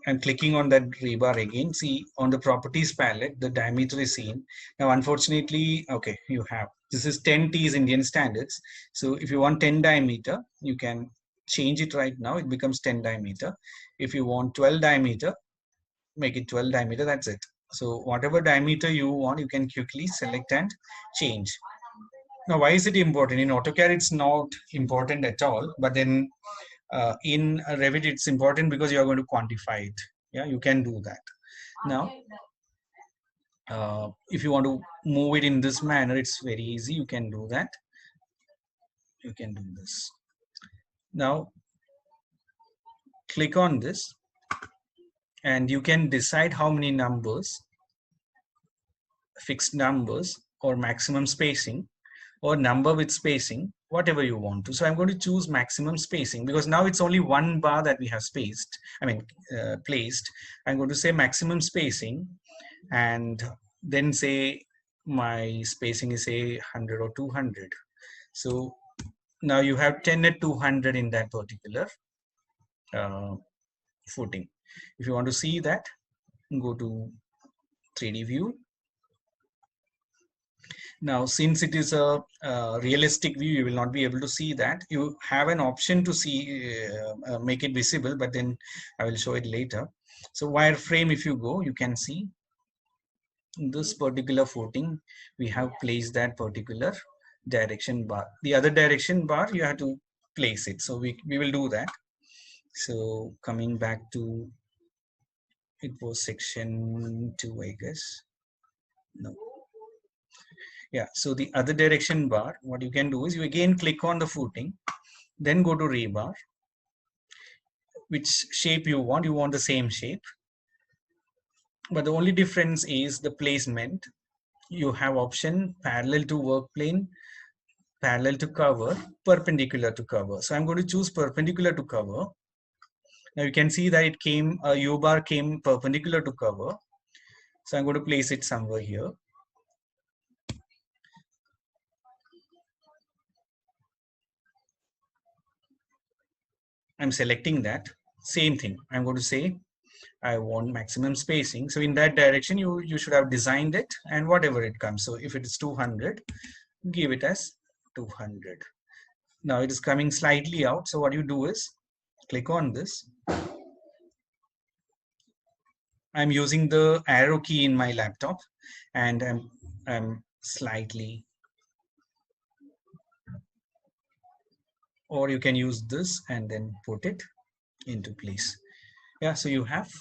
I'm clicking on that rebar again. See, on the properties palette, the diameter is seen. Now, unfortunately, okay, you have, this is 10 T is Indian standards. So if you want 10 diameter, you can change it right now. It becomes 10 diameter. If you want 12 diameter, make it 12 diameter, that's it. So whatever diameter you want, you can quickly select and change. Now, why is it important? In AutoCAD, it's not important at all, but then in Revit, it's important because you are going to quantify it. Yeah, you can do that. Now, if you want to move it in this manner, it's very easy. You can do that. You can do this. Now, click on this and you can decide how many numbers, fixed numbers or maximum spacing or number with spacing, whatever you want to. So I'm going to choose maximum spacing because now it's only one bar that we have placed. I'm going to say maximum spacing and then say my spacing is say 100 or 200. So now you have 10 at 200 in that particular footing. If you want to see that, go to 3D view. Now, since it is a realistic view, you will not be able to see that. You have an option to see, make it visible, but then I will show it later. So wireframe, if you go, you can see this particular footing, we have placed that particular direction bar. The other direction bar, you have to place it. So we will do that. So coming back to, it was section 2, I guess. No. Yeah, so the other direction bar, what you can do is you again click on the footing, then go to rebar. Which shape you want the same shape. But the only difference is the placement. You have option parallel to work plane, parallel to cover, perpendicular to cover. So I'm going to choose perpendicular to cover. Now you can see that it came, a U-bar came perpendicular to cover. So I'm going to place it somewhere here. I'm selecting that. Same thing. I'm going to say I want maximum spacing. So in that direction, you should have designed it and whatever it comes. So if it is 200, give it as 200. Now it is coming slightly out. So what you do is click on this. I'm using the arrow key in my laptop and I'm slightly, or you can use this and then put it into place. Yeah, so you have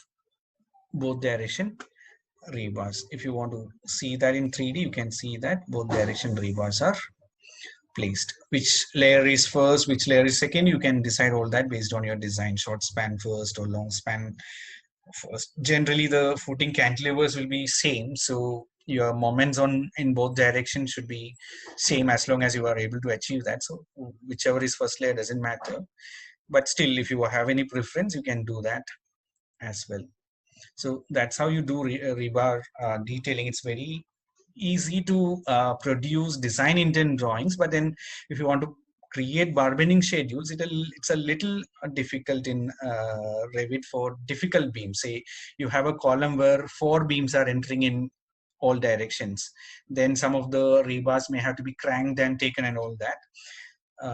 both direction rebars. If you want to see that in 3D, you can see that both direction rebars are placed. Which layer is first, which layer is second, you can decide all that based on your design. Short span first or long span first. Generally, the footing cantilevers will be same. So your moments in both directions should be same as long as you are able to achieve that. So whichever is first layer doesn't matter. But still, if you have any preference, you can do that as well. So that's how you do rebar detailing. It's very easy to produce design intent drawings, but then if you want to create bar bending schedules, it's a little difficult in Revit for difficult beams. Say you have a column where 4 beams are entering in all directions, then some of the rebars may have to be cranked and taken and all that.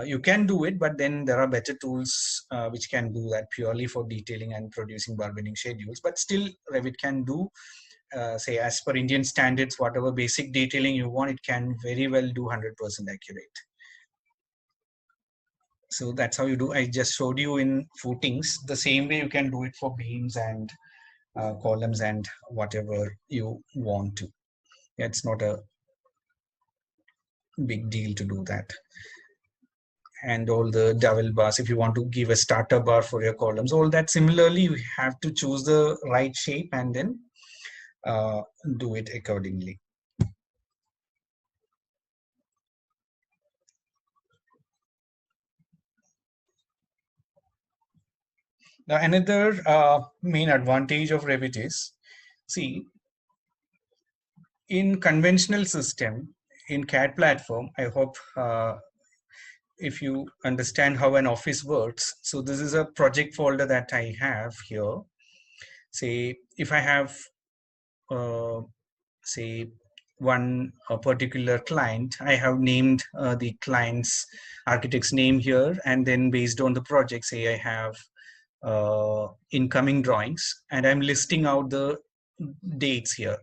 You can do it, but then there are better tools which can do that purely for detailing and producing bar bending schedules. But still, Revit can do, say, as per Indian standards, whatever basic detailing you want, it can very well do 100% accurate. So that's how you do. I just showed you in footings. The same way you can do it for beams and columns and whatever you want to. Yeah, it's not a big deal to do that. And all the dowel bars, if you want to give a starter bar for your columns, all that similarly, you have to choose the right shape and then do it accordingly. Now, another main advantage of Revit is, see, in conventional system, in CAD platform, I hope if you understand how an office works. So this is a project folder that I have here. Say, if I have, say, one particular client, I have named the client's architect's name here, and then based on the project, say I have incoming drawings, and I'm listing out the dates here.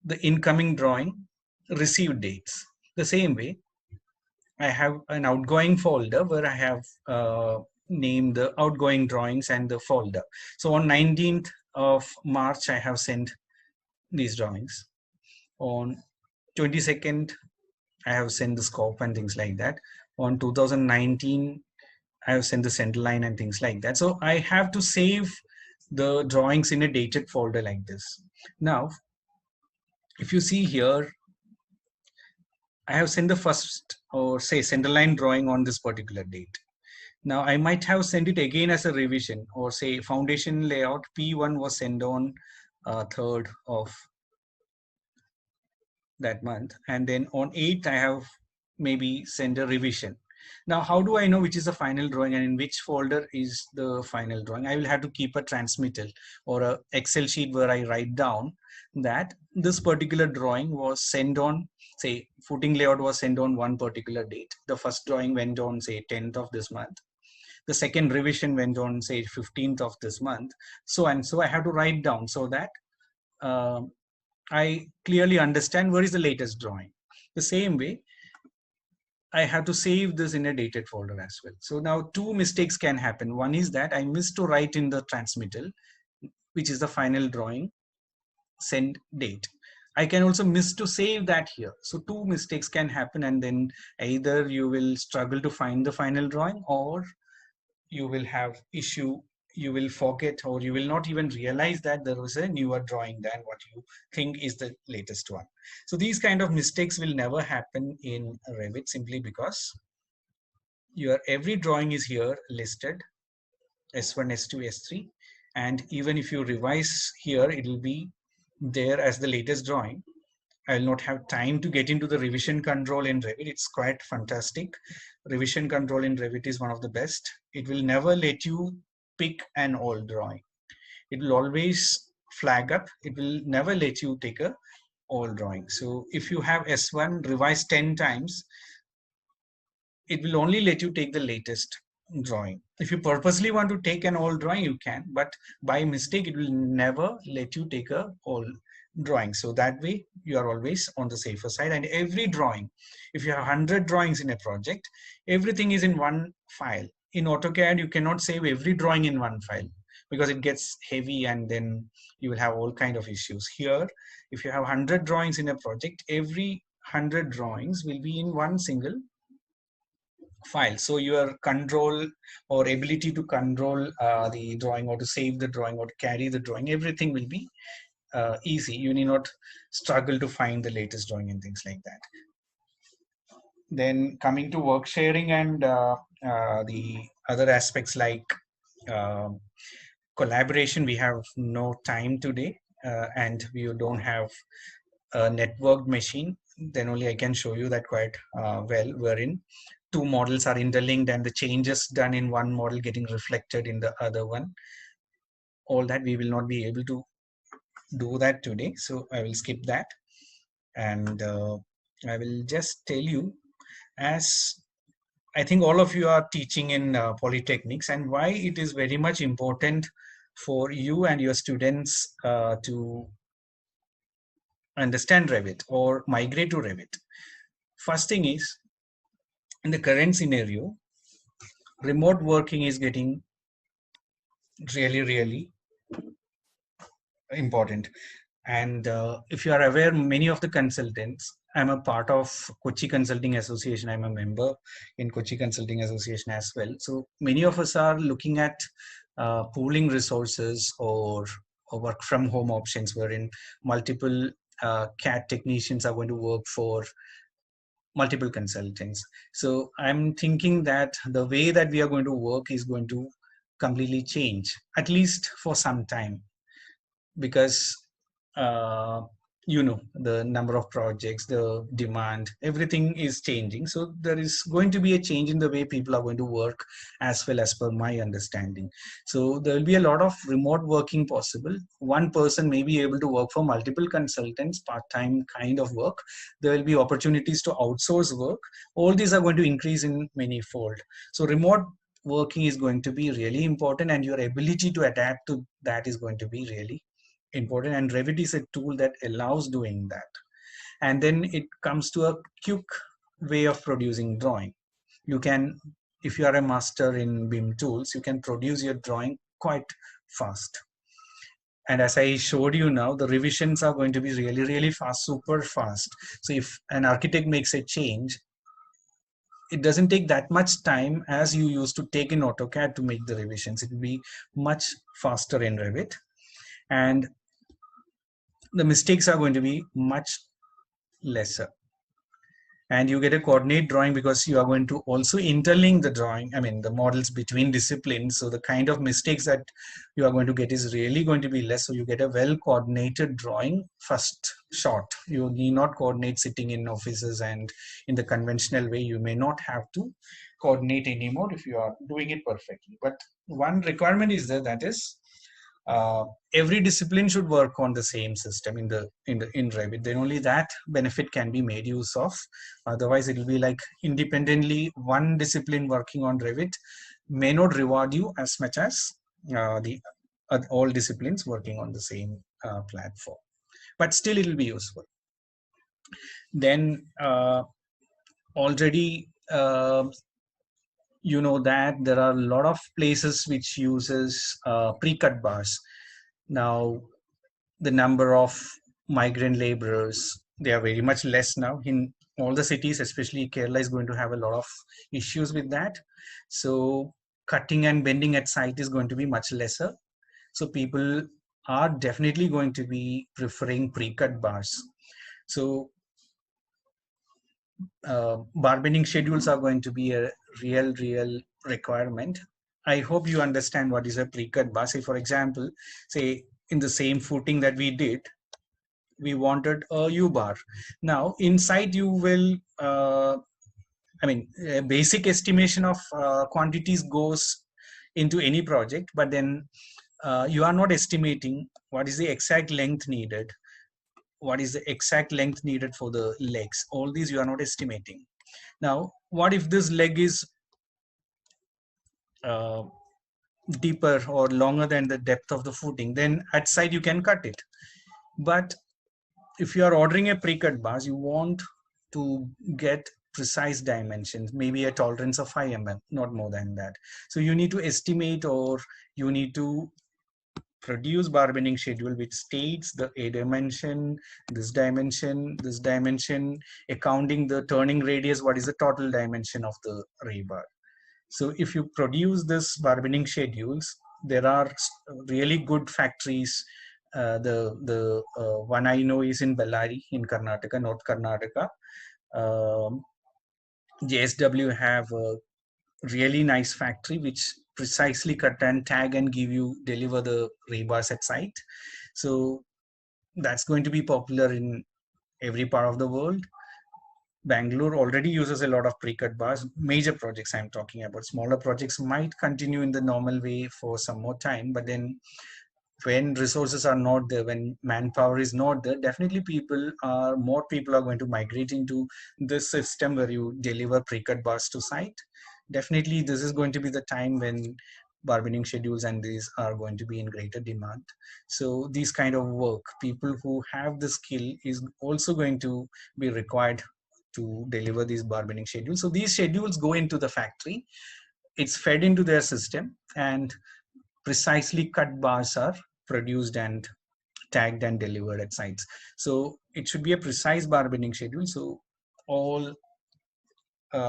The incoming drawing, received dates. The same way, I have an outgoing folder where I have named the outgoing drawings and the folder. So on 19th of March, I have sent these drawings. On 22nd, I have sent the scope and things like that. On 2019, I have sent the center line and things like that. So I have to save the drawings in a dated folder like this. Now, if you see here, I have sent the first or say center line drawing on this particular date. Now I might have sent it again as a revision, or say foundation layout P1 was sent on 3rd of that month, and then on 8th I have maybe sent a revision. Now how do I know which is the final drawing and in which folder is the final drawing? I will have to keep a transmittal or a Excel sheet where I write down that this particular drawing was sent on, say footing layout was sent on one particular date. The first drawing went on say 10th of this month. The second revision went on say 15th of this month. So and so I have to write down so that I clearly understand where is the latest drawing. The same way, I have to save this in a dated folder as well. So now two mistakes can happen. One is that I missed to write in the transmittal, which is the final drawing, send date. I can also miss to save that here. So two mistakes can happen, and then either you will struggle to find the final drawing, or you will have issue, you will forget, or you will not even realize that there was a newer drawing than what you think is the latest one. So these kind of mistakes will never happen in Revit, simply because your every drawing is here listed, S1, S2, S3, and even if you revise here, it will be there as the latest drawing. I will not have time to get into the revision control in Revit. It's quite fantastic. Revision control in Revit is one of the best. It will never let you pick an old drawing. It will always flag up. It will never let you take a old drawing. So if you have S1 revised 10 times, it will only let you take the latest drawing. If you purposely want to take an old drawing, you can, but by mistake, it will never let you take a old drawing. So that way you are always on the safer side. And every drawing, if you have 100 drawings in a project, everything is in one file. In AutoCAD, you cannot save every drawing in one file because it gets heavy and then you will have all kind of issues. Here, if you have 100 drawings in a project, every 100 drawings will be in one single file. So your control or ability to control the drawing, or to save the drawing, or to carry the drawing, everything will be easy. You need not struggle to find the latest drawing and things like that. Then coming to work sharing and the other aspects like collaboration, we have no time today, and we don't have a networked machine. Then only I can show you that quite well, wherein two models are interlinked and the changes done in one model getting reflected in the other one. All that we will not be able to do that today, so I will skip that, and I will just tell you, as I think all of you are teaching in polytechnics, and why it is very much important for you and your students to understand Revit or migrate to Revit. First thing is, in the current scenario, remote working is getting really important. And if you are aware, many of the consultants, I'm a part of Kochi Consulting Association. I'm a member in Kochi Consulting Association as well. So many of us are looking at pooling resources or work from home options, wherein multiple CAD technicians are going to work for multiple consultants. So I'm thinking that the way that we are going to work is going to completely change, at least for some time, because uh, the number of projects, the demand, everything is changing. So there is going to be a change in the way people are going to work as well, as per my understanding. So there will be a lot of remote working possible. One person may be able to work for multiple consultants, part-time kind of work. There will be opportunities to outsource work. All these are going to increase in many fold. So remote working is going to be really important, and your ability to adapt to that is going to be really important. And Revit is a tool that allows doing that. And then it comes to a quick way of producing drawing. You can, if you are a master in BIM tools, you can produce your drawing quite fast. And as I showed you now, the revisions are going to be really fast, super fast. So if an architect makes a change, it doesn't take that much time as you used to take in AutoCAD to make the revisions. It will be much faster in Revit. And the mistakes are going to be much lesser, and you get a coordinate drawing because you are going to also interlink the drawing, the models between disciplines. So the kind of mistakes that you are going to get is really going to be less. So you get a well coordinated drawing first shot. You need not coordinate sitting in offices, and in the conventional way you may not have to coordinate anymore if you are doing it perfectly. But one requirement is there, that is every discipline should work on the same system in Revit. Then only that benefit can be made use of. Otherwise, it will be like independently one discipline working on Revit may not reward you as much as the all disciplines working on the same platform. But still, it will be useful. Then already. You know that there are a lot of places which uses pre-cut bars. Now, the number of migrant laborers, they are very much less now in all the cities, especially Kerala is going to have a lot of issues with that. So cutting and bending at site is going to be much lesser. So people are definitely going to be preferring pre-cut bars. So bar bending schedules are going to be a real requirement. I hope you understand what is a pre-cut bar. Say, for example, say in the same footing that we did, we wanted a U-bar. Now, inside you will, a basic estimation of quantities goes into any project, but then you are not estimating what is the exact length needed, what is the exact length needed for the legs. All these you are not estimating. Now, what if this leg is deeper or longer than the depth of the footing? Then at side you can cut it. But if you are ordering a pre-cut bars, you want to get precise dimensions, maybe a tolerance of 5 mm, not more than that. So you need to estimate, or you need to produce bar bending schedule which states the a dimension, this dimension, accounting the turning radius, what is the total dimension of the rebar. So if you produce this bar bending schedules, there are really good factories. The one I know is in Bellary in Karnataka, North Karnataka. JSW have a really nice factory which precisely cut and tag and deliver the rebars at site. So that's going to be popular in every part of the world. Bangalore already uses a lot of pre-cut bars. Major projects I'm talking about. Smaller projects might continue in the normal way for some more time, but then when resources are not there, when manpower is not there, definitely more people are going to migrate into this system where you deliver pre-cut bars to site. Definitely this is going to be the time when bar bending schedules and these are going to be in greater demand. So these kind of work, people who have the skill is also going to be required to deliver these bar bending schedules. So these schedules go into the factory. it's fed into their system, and precisely cut bars are produced and tagged and delivered at sites. So it should be a precise bar bending schedule. So all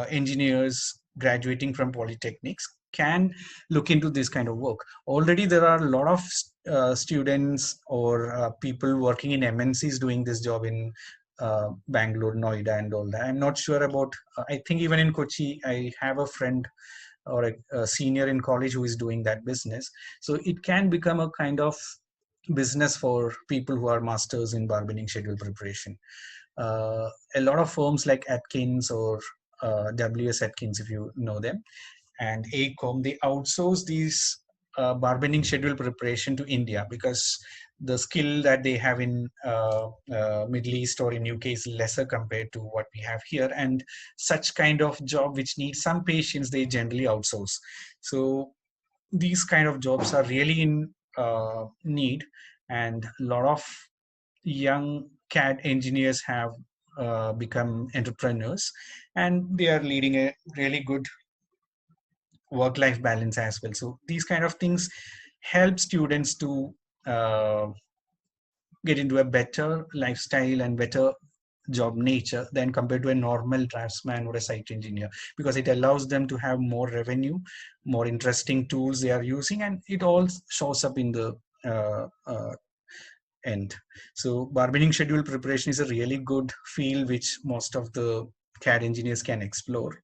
engineers graduating from polytechnics can look into this kind of work. Already there are a lot of students or people working in MNCs doing this job in Bangalore, Noida and all that. I'm not sure about, I think even in Kochi, I have a friend or a senior in college who is doing that business. So it can become a kind of business for people who are masters in bar bending schedule preparation. A lot of firms like Atkins or WS Atkins, if you know them, and ACOM, they outsource these bar bending schedule preparation to India, because the skill that they have in Middle East or in UK is lesser compared to what we have here, and such kind of job which needs some patience, they generally outsource. So these kind of jobs are really in need, and a lot of young CAD engineers have become entrepreneurs, and they are leading a really good work-life balance as well. So these kind of things help students to uh, get into a better lifestyle and better job nature than compared to a normal draftsman or a site engineer, because it allows them to have more revenue, more interesting tools they are using, and it all shows up in the end. So bar bending schedule preparation is a really good field which most of the CAD engineers can explore.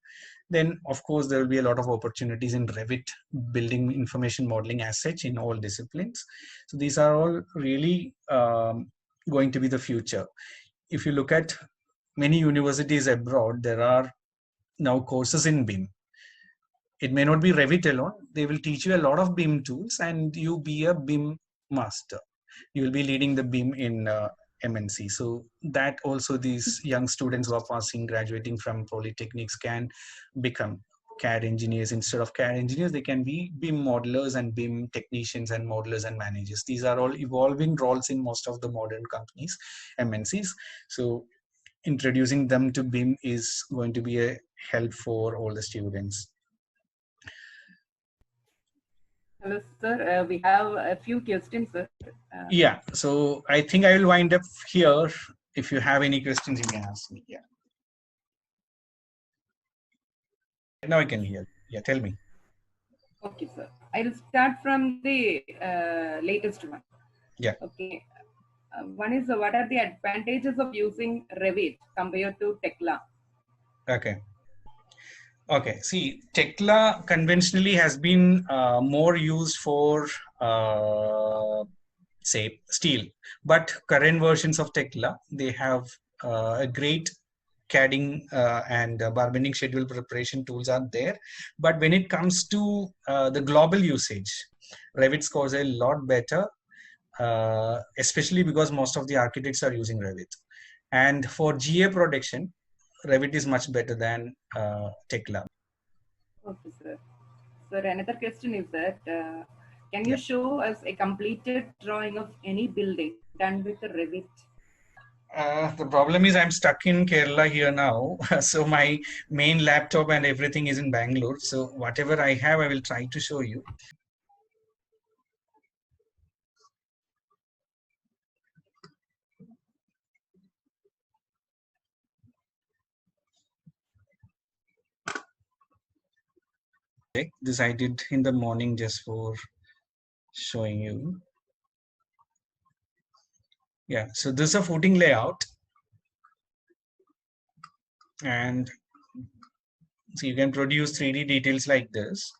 Then, of course, there will be a lot of opportunities in Revit, building information modeling as such in all disciplines. So these are all really going to be the future. If you look at many universities abroad, there are now courses in BIM. It may not be Revit alone. They will teach you a lot of BIM tools, and you be a BIM master. You will be leading the BIM in MNC. So that also these young students who are passing, graduating from polytechnics can become CAD engineers. Instead of CAD engineers, they can be BIM modelers and BIM technicians and modelers and managers. These are all evolving roles in most of the modern companies, MNCs. So introducing them to BIM is going to be a help for all the students. Hello, sir. We have a few questions, sir. Yeah, so I think I will wind up here. If you have any questions, you can ask me. Yeah. Now I can hear. Yeah, tell me. Okay, sir. I'll start from the latest one. Yeah. Okay. One is what are the advantages of using Revit compared to Tekla? Okay. Okay. See, Tekla conventionally has been more used for say steel, but current versions of Tekla, they have a great CADing and bar bending schedule preparation tools are there. But when it comes to the global usage, Revit scores a lot better, especially because most of the architects are using Revit. And for GA production, Revit is much better than Tekla. Okay, sir. Sir, another question is that can you Yeah. show us a completed drawing of any building done with Revit? The problem is I'm stuck in Kerala here now. So my main laptop and everything is in Bangalore. So whatever I have, I will try to show you. Okay. This I did in the morning just for showing you. Yeah, so this is a footing layout. And so you can produce 3D details like this.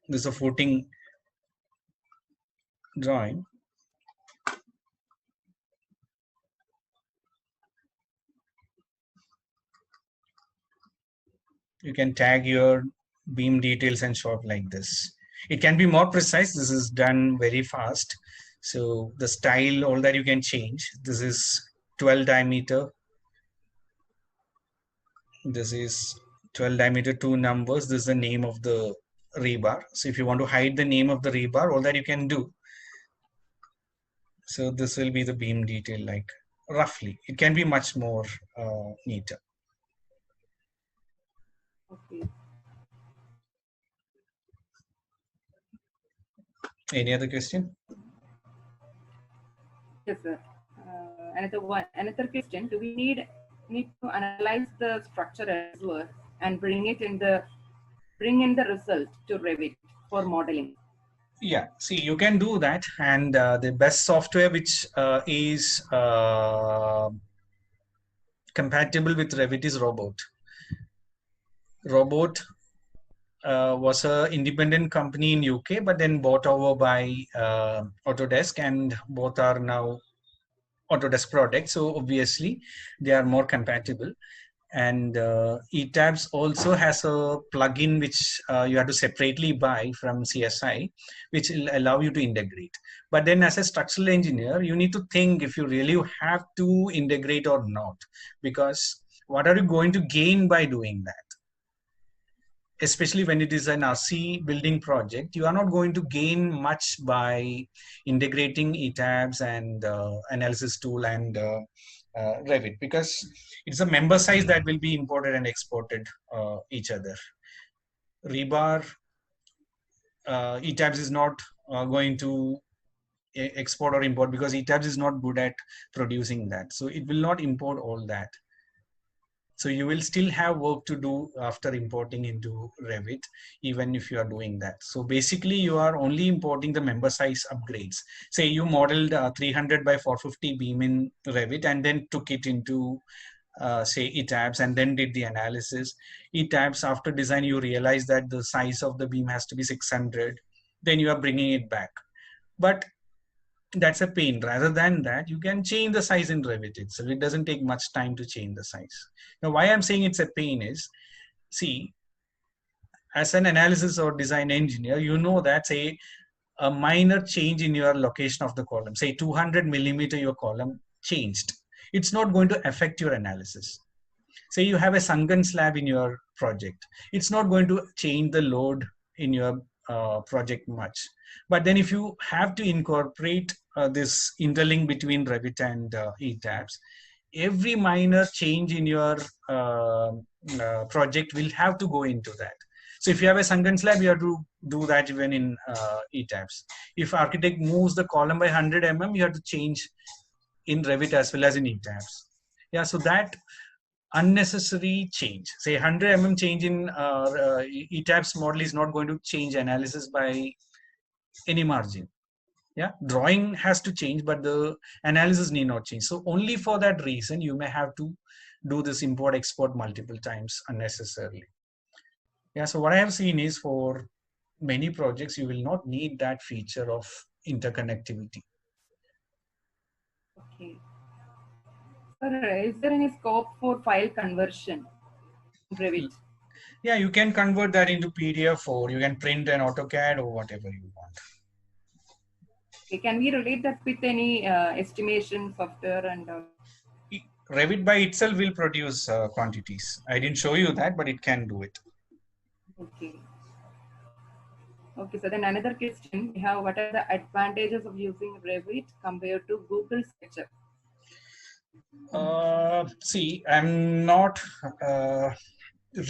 This is a footing drawing. You can tag your beam details and show up like this. It can be more precise. This is done very fast. So the style, all that you can change. This is 12 diameter. This is 12 diameter, two numbers. This is the name of the rebar. So if you want to hide the name of the rebar, all that you can do. So this will be the beam detail, like roughly. It can be much more neater. Okay. Any other question? Yes, sir. Another question. Do we need to analyze the structure elsewhere and bring in the result to Revit for modeling? Yeah, see, you can do that, and the best software which is compatible with Revit is Robot. Robot was a independent company in UK, but then bought over by Autodesk, and both are now Autodesk products. So obviously, they are more compatible. And ETABS also has a plugin which you have to separately buy from CSI, which will allow you to integrate. But then as a structural engineer, you need to think if you really have to integrate or not, because what are you going to gain by doing that? Especially when it is an RC building project, you are not going to gain much by integrating ETABS and analysis tool and Revit, because it's a member size that will be imported and exported each other. Rebar, ETABS is not going to export or import, because ETABS is not good at producing that. So it will not import all that. So you will still have work to do after importing into Revit, even if you are doing that. So basically you are only importing the member size upgrades. Say you modeled 300 by 450 beam in Revit and then took it into say ETABS and then did the analysis. ETABS, after design, you realize that the size of the beam has to be 600. Then you are bringing it back. But that's a pain. Rather than that, you can change the size in Revit itself. It doesn't take much time to change the size. Now, why I'm saying it's a pain is, see, as an analysis or design engineer, you know that, say, a minor change in your location of the column, say 200 millimeter, your column changed. It's not going to affect your analysis. Say you have a sunken slab in your project. It's not going to change the load in your project much. But then if you have to incorporate this interlink between Revit and ETABS, every minor change in your project will have to go into that. So if you have a sunken slab, you have to do that even in ETABS. If architect moves the column by 100 mm, you have to change in Revit as well as in ETABS. Yeah, so that unnecessary change, say 100 mm change in ETABS model is not going to change analysis by any margin. Yeah, drawing has to change, but the analysis need not change. So only for that reason, you may have to do this import export multiple times unnecessarily. Yeah, so what I have seen is for many projects, you will not need that feature of interconnectivity. Okay. Sir, is there any scope for file conversion in Revit? Yeah, you can convert that into PDF, or you can print an AutoCAD or whatever you want. Okay, can we relate that with any estimation software and Revit by itself will produce quantities. I didn't show you that, but it can do it. okay. Okay, so then another question we have: what are the advantages of using Revit compared to Google SketchUp? See, I'm not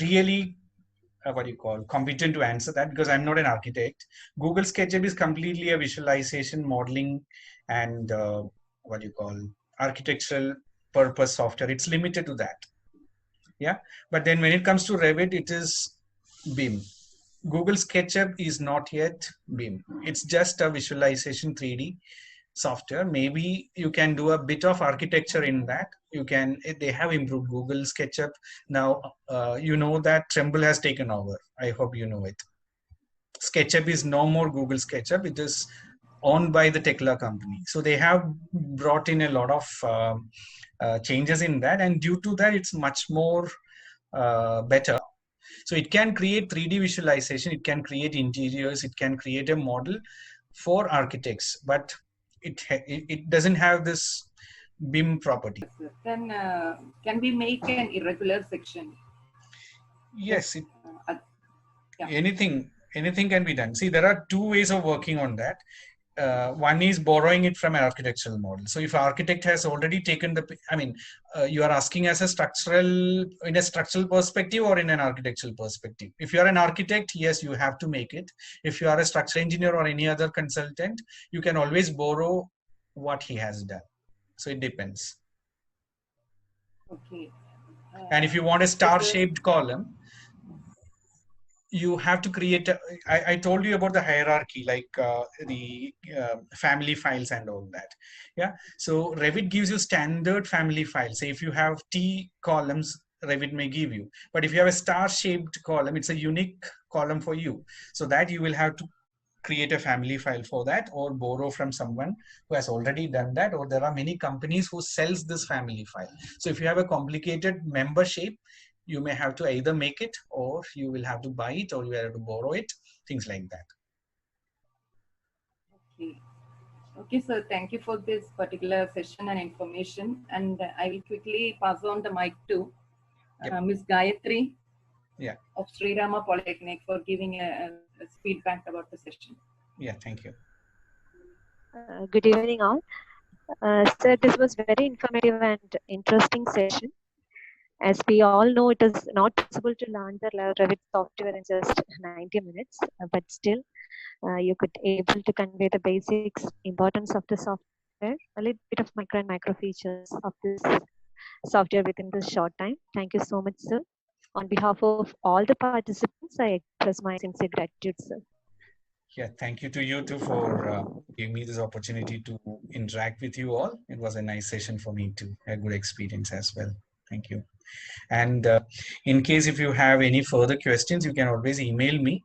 really what do you call competent to answer that, because I'm not an architect. Google SketchUp is completely a visualization, modeling, and what do you call architectural purpose software. It's limited to that. Yeah, but then when it comes to Revit, it is BIM. Google SketchUp is not yet BIM. It's just a visualization 3D software. Maybe you can do a bit of architecture in that. You can. They have improved Google SketchUp now. You know that Tremble has taken over. I hope you know it. SketchUp is no more Google SketchUp. It is owned by the Tekla company. So they have brought in a lot of changes in that, and due to that, it's much more better. So it can create 3D visualization, it can create interiors, it can create a model for architects, but it doesn't have this BIM property. Then can we make an irregular section? Yes, Yeah. anything can be done. See, there are two ways of working on that. one is borrowing it from an architectural model. So if architect has already taken the, you are asking as a in a structural perspective or in an architectural perspective. If you are an architect, yes, you have to make it. If you are a structural engineer or any other consultant, you can always borrow what he has done. So it depends. Okay. And if you want a star-shaped column, you have to create I told you about the hierarchy, like the family files and all that. Yeah, so Revit gives you standard family files. Say if you have T columns, Revit may give you, but if you have a star-shaped column, it's a unique column for you, so that you will have to create a family file for that, or borrow from someone who has already done that, or there are many companies who sells this family file. So if you have a complicated member shape, you may have to either make it, or you will have to buy it, or you have to borrow it, things like that. Okay. Okay, sir. Thank you for this particular session and information. And I will quickly pass on the mic to Ms. Gayatri of Sri Rama Polytechnic for giving a feedback about the session. Yeah, thank you. Good evening, all. Sir, this was very informative and interesting session. As we all know, it is not possible to learn the Revit software in just 90 minutes, but still you could able to convey the basics, importance of the software, a little bit of micro features of this software within this short time. Thank you so much, sir. On behalf of all the participants, I express my sincere gratitude, sir. Yeah, thank you to you too for giving me this opportunity to interact with you all. It was a nice session for me too, a good experience as well. Thank you. And in case if you have any further questions, you can always email me.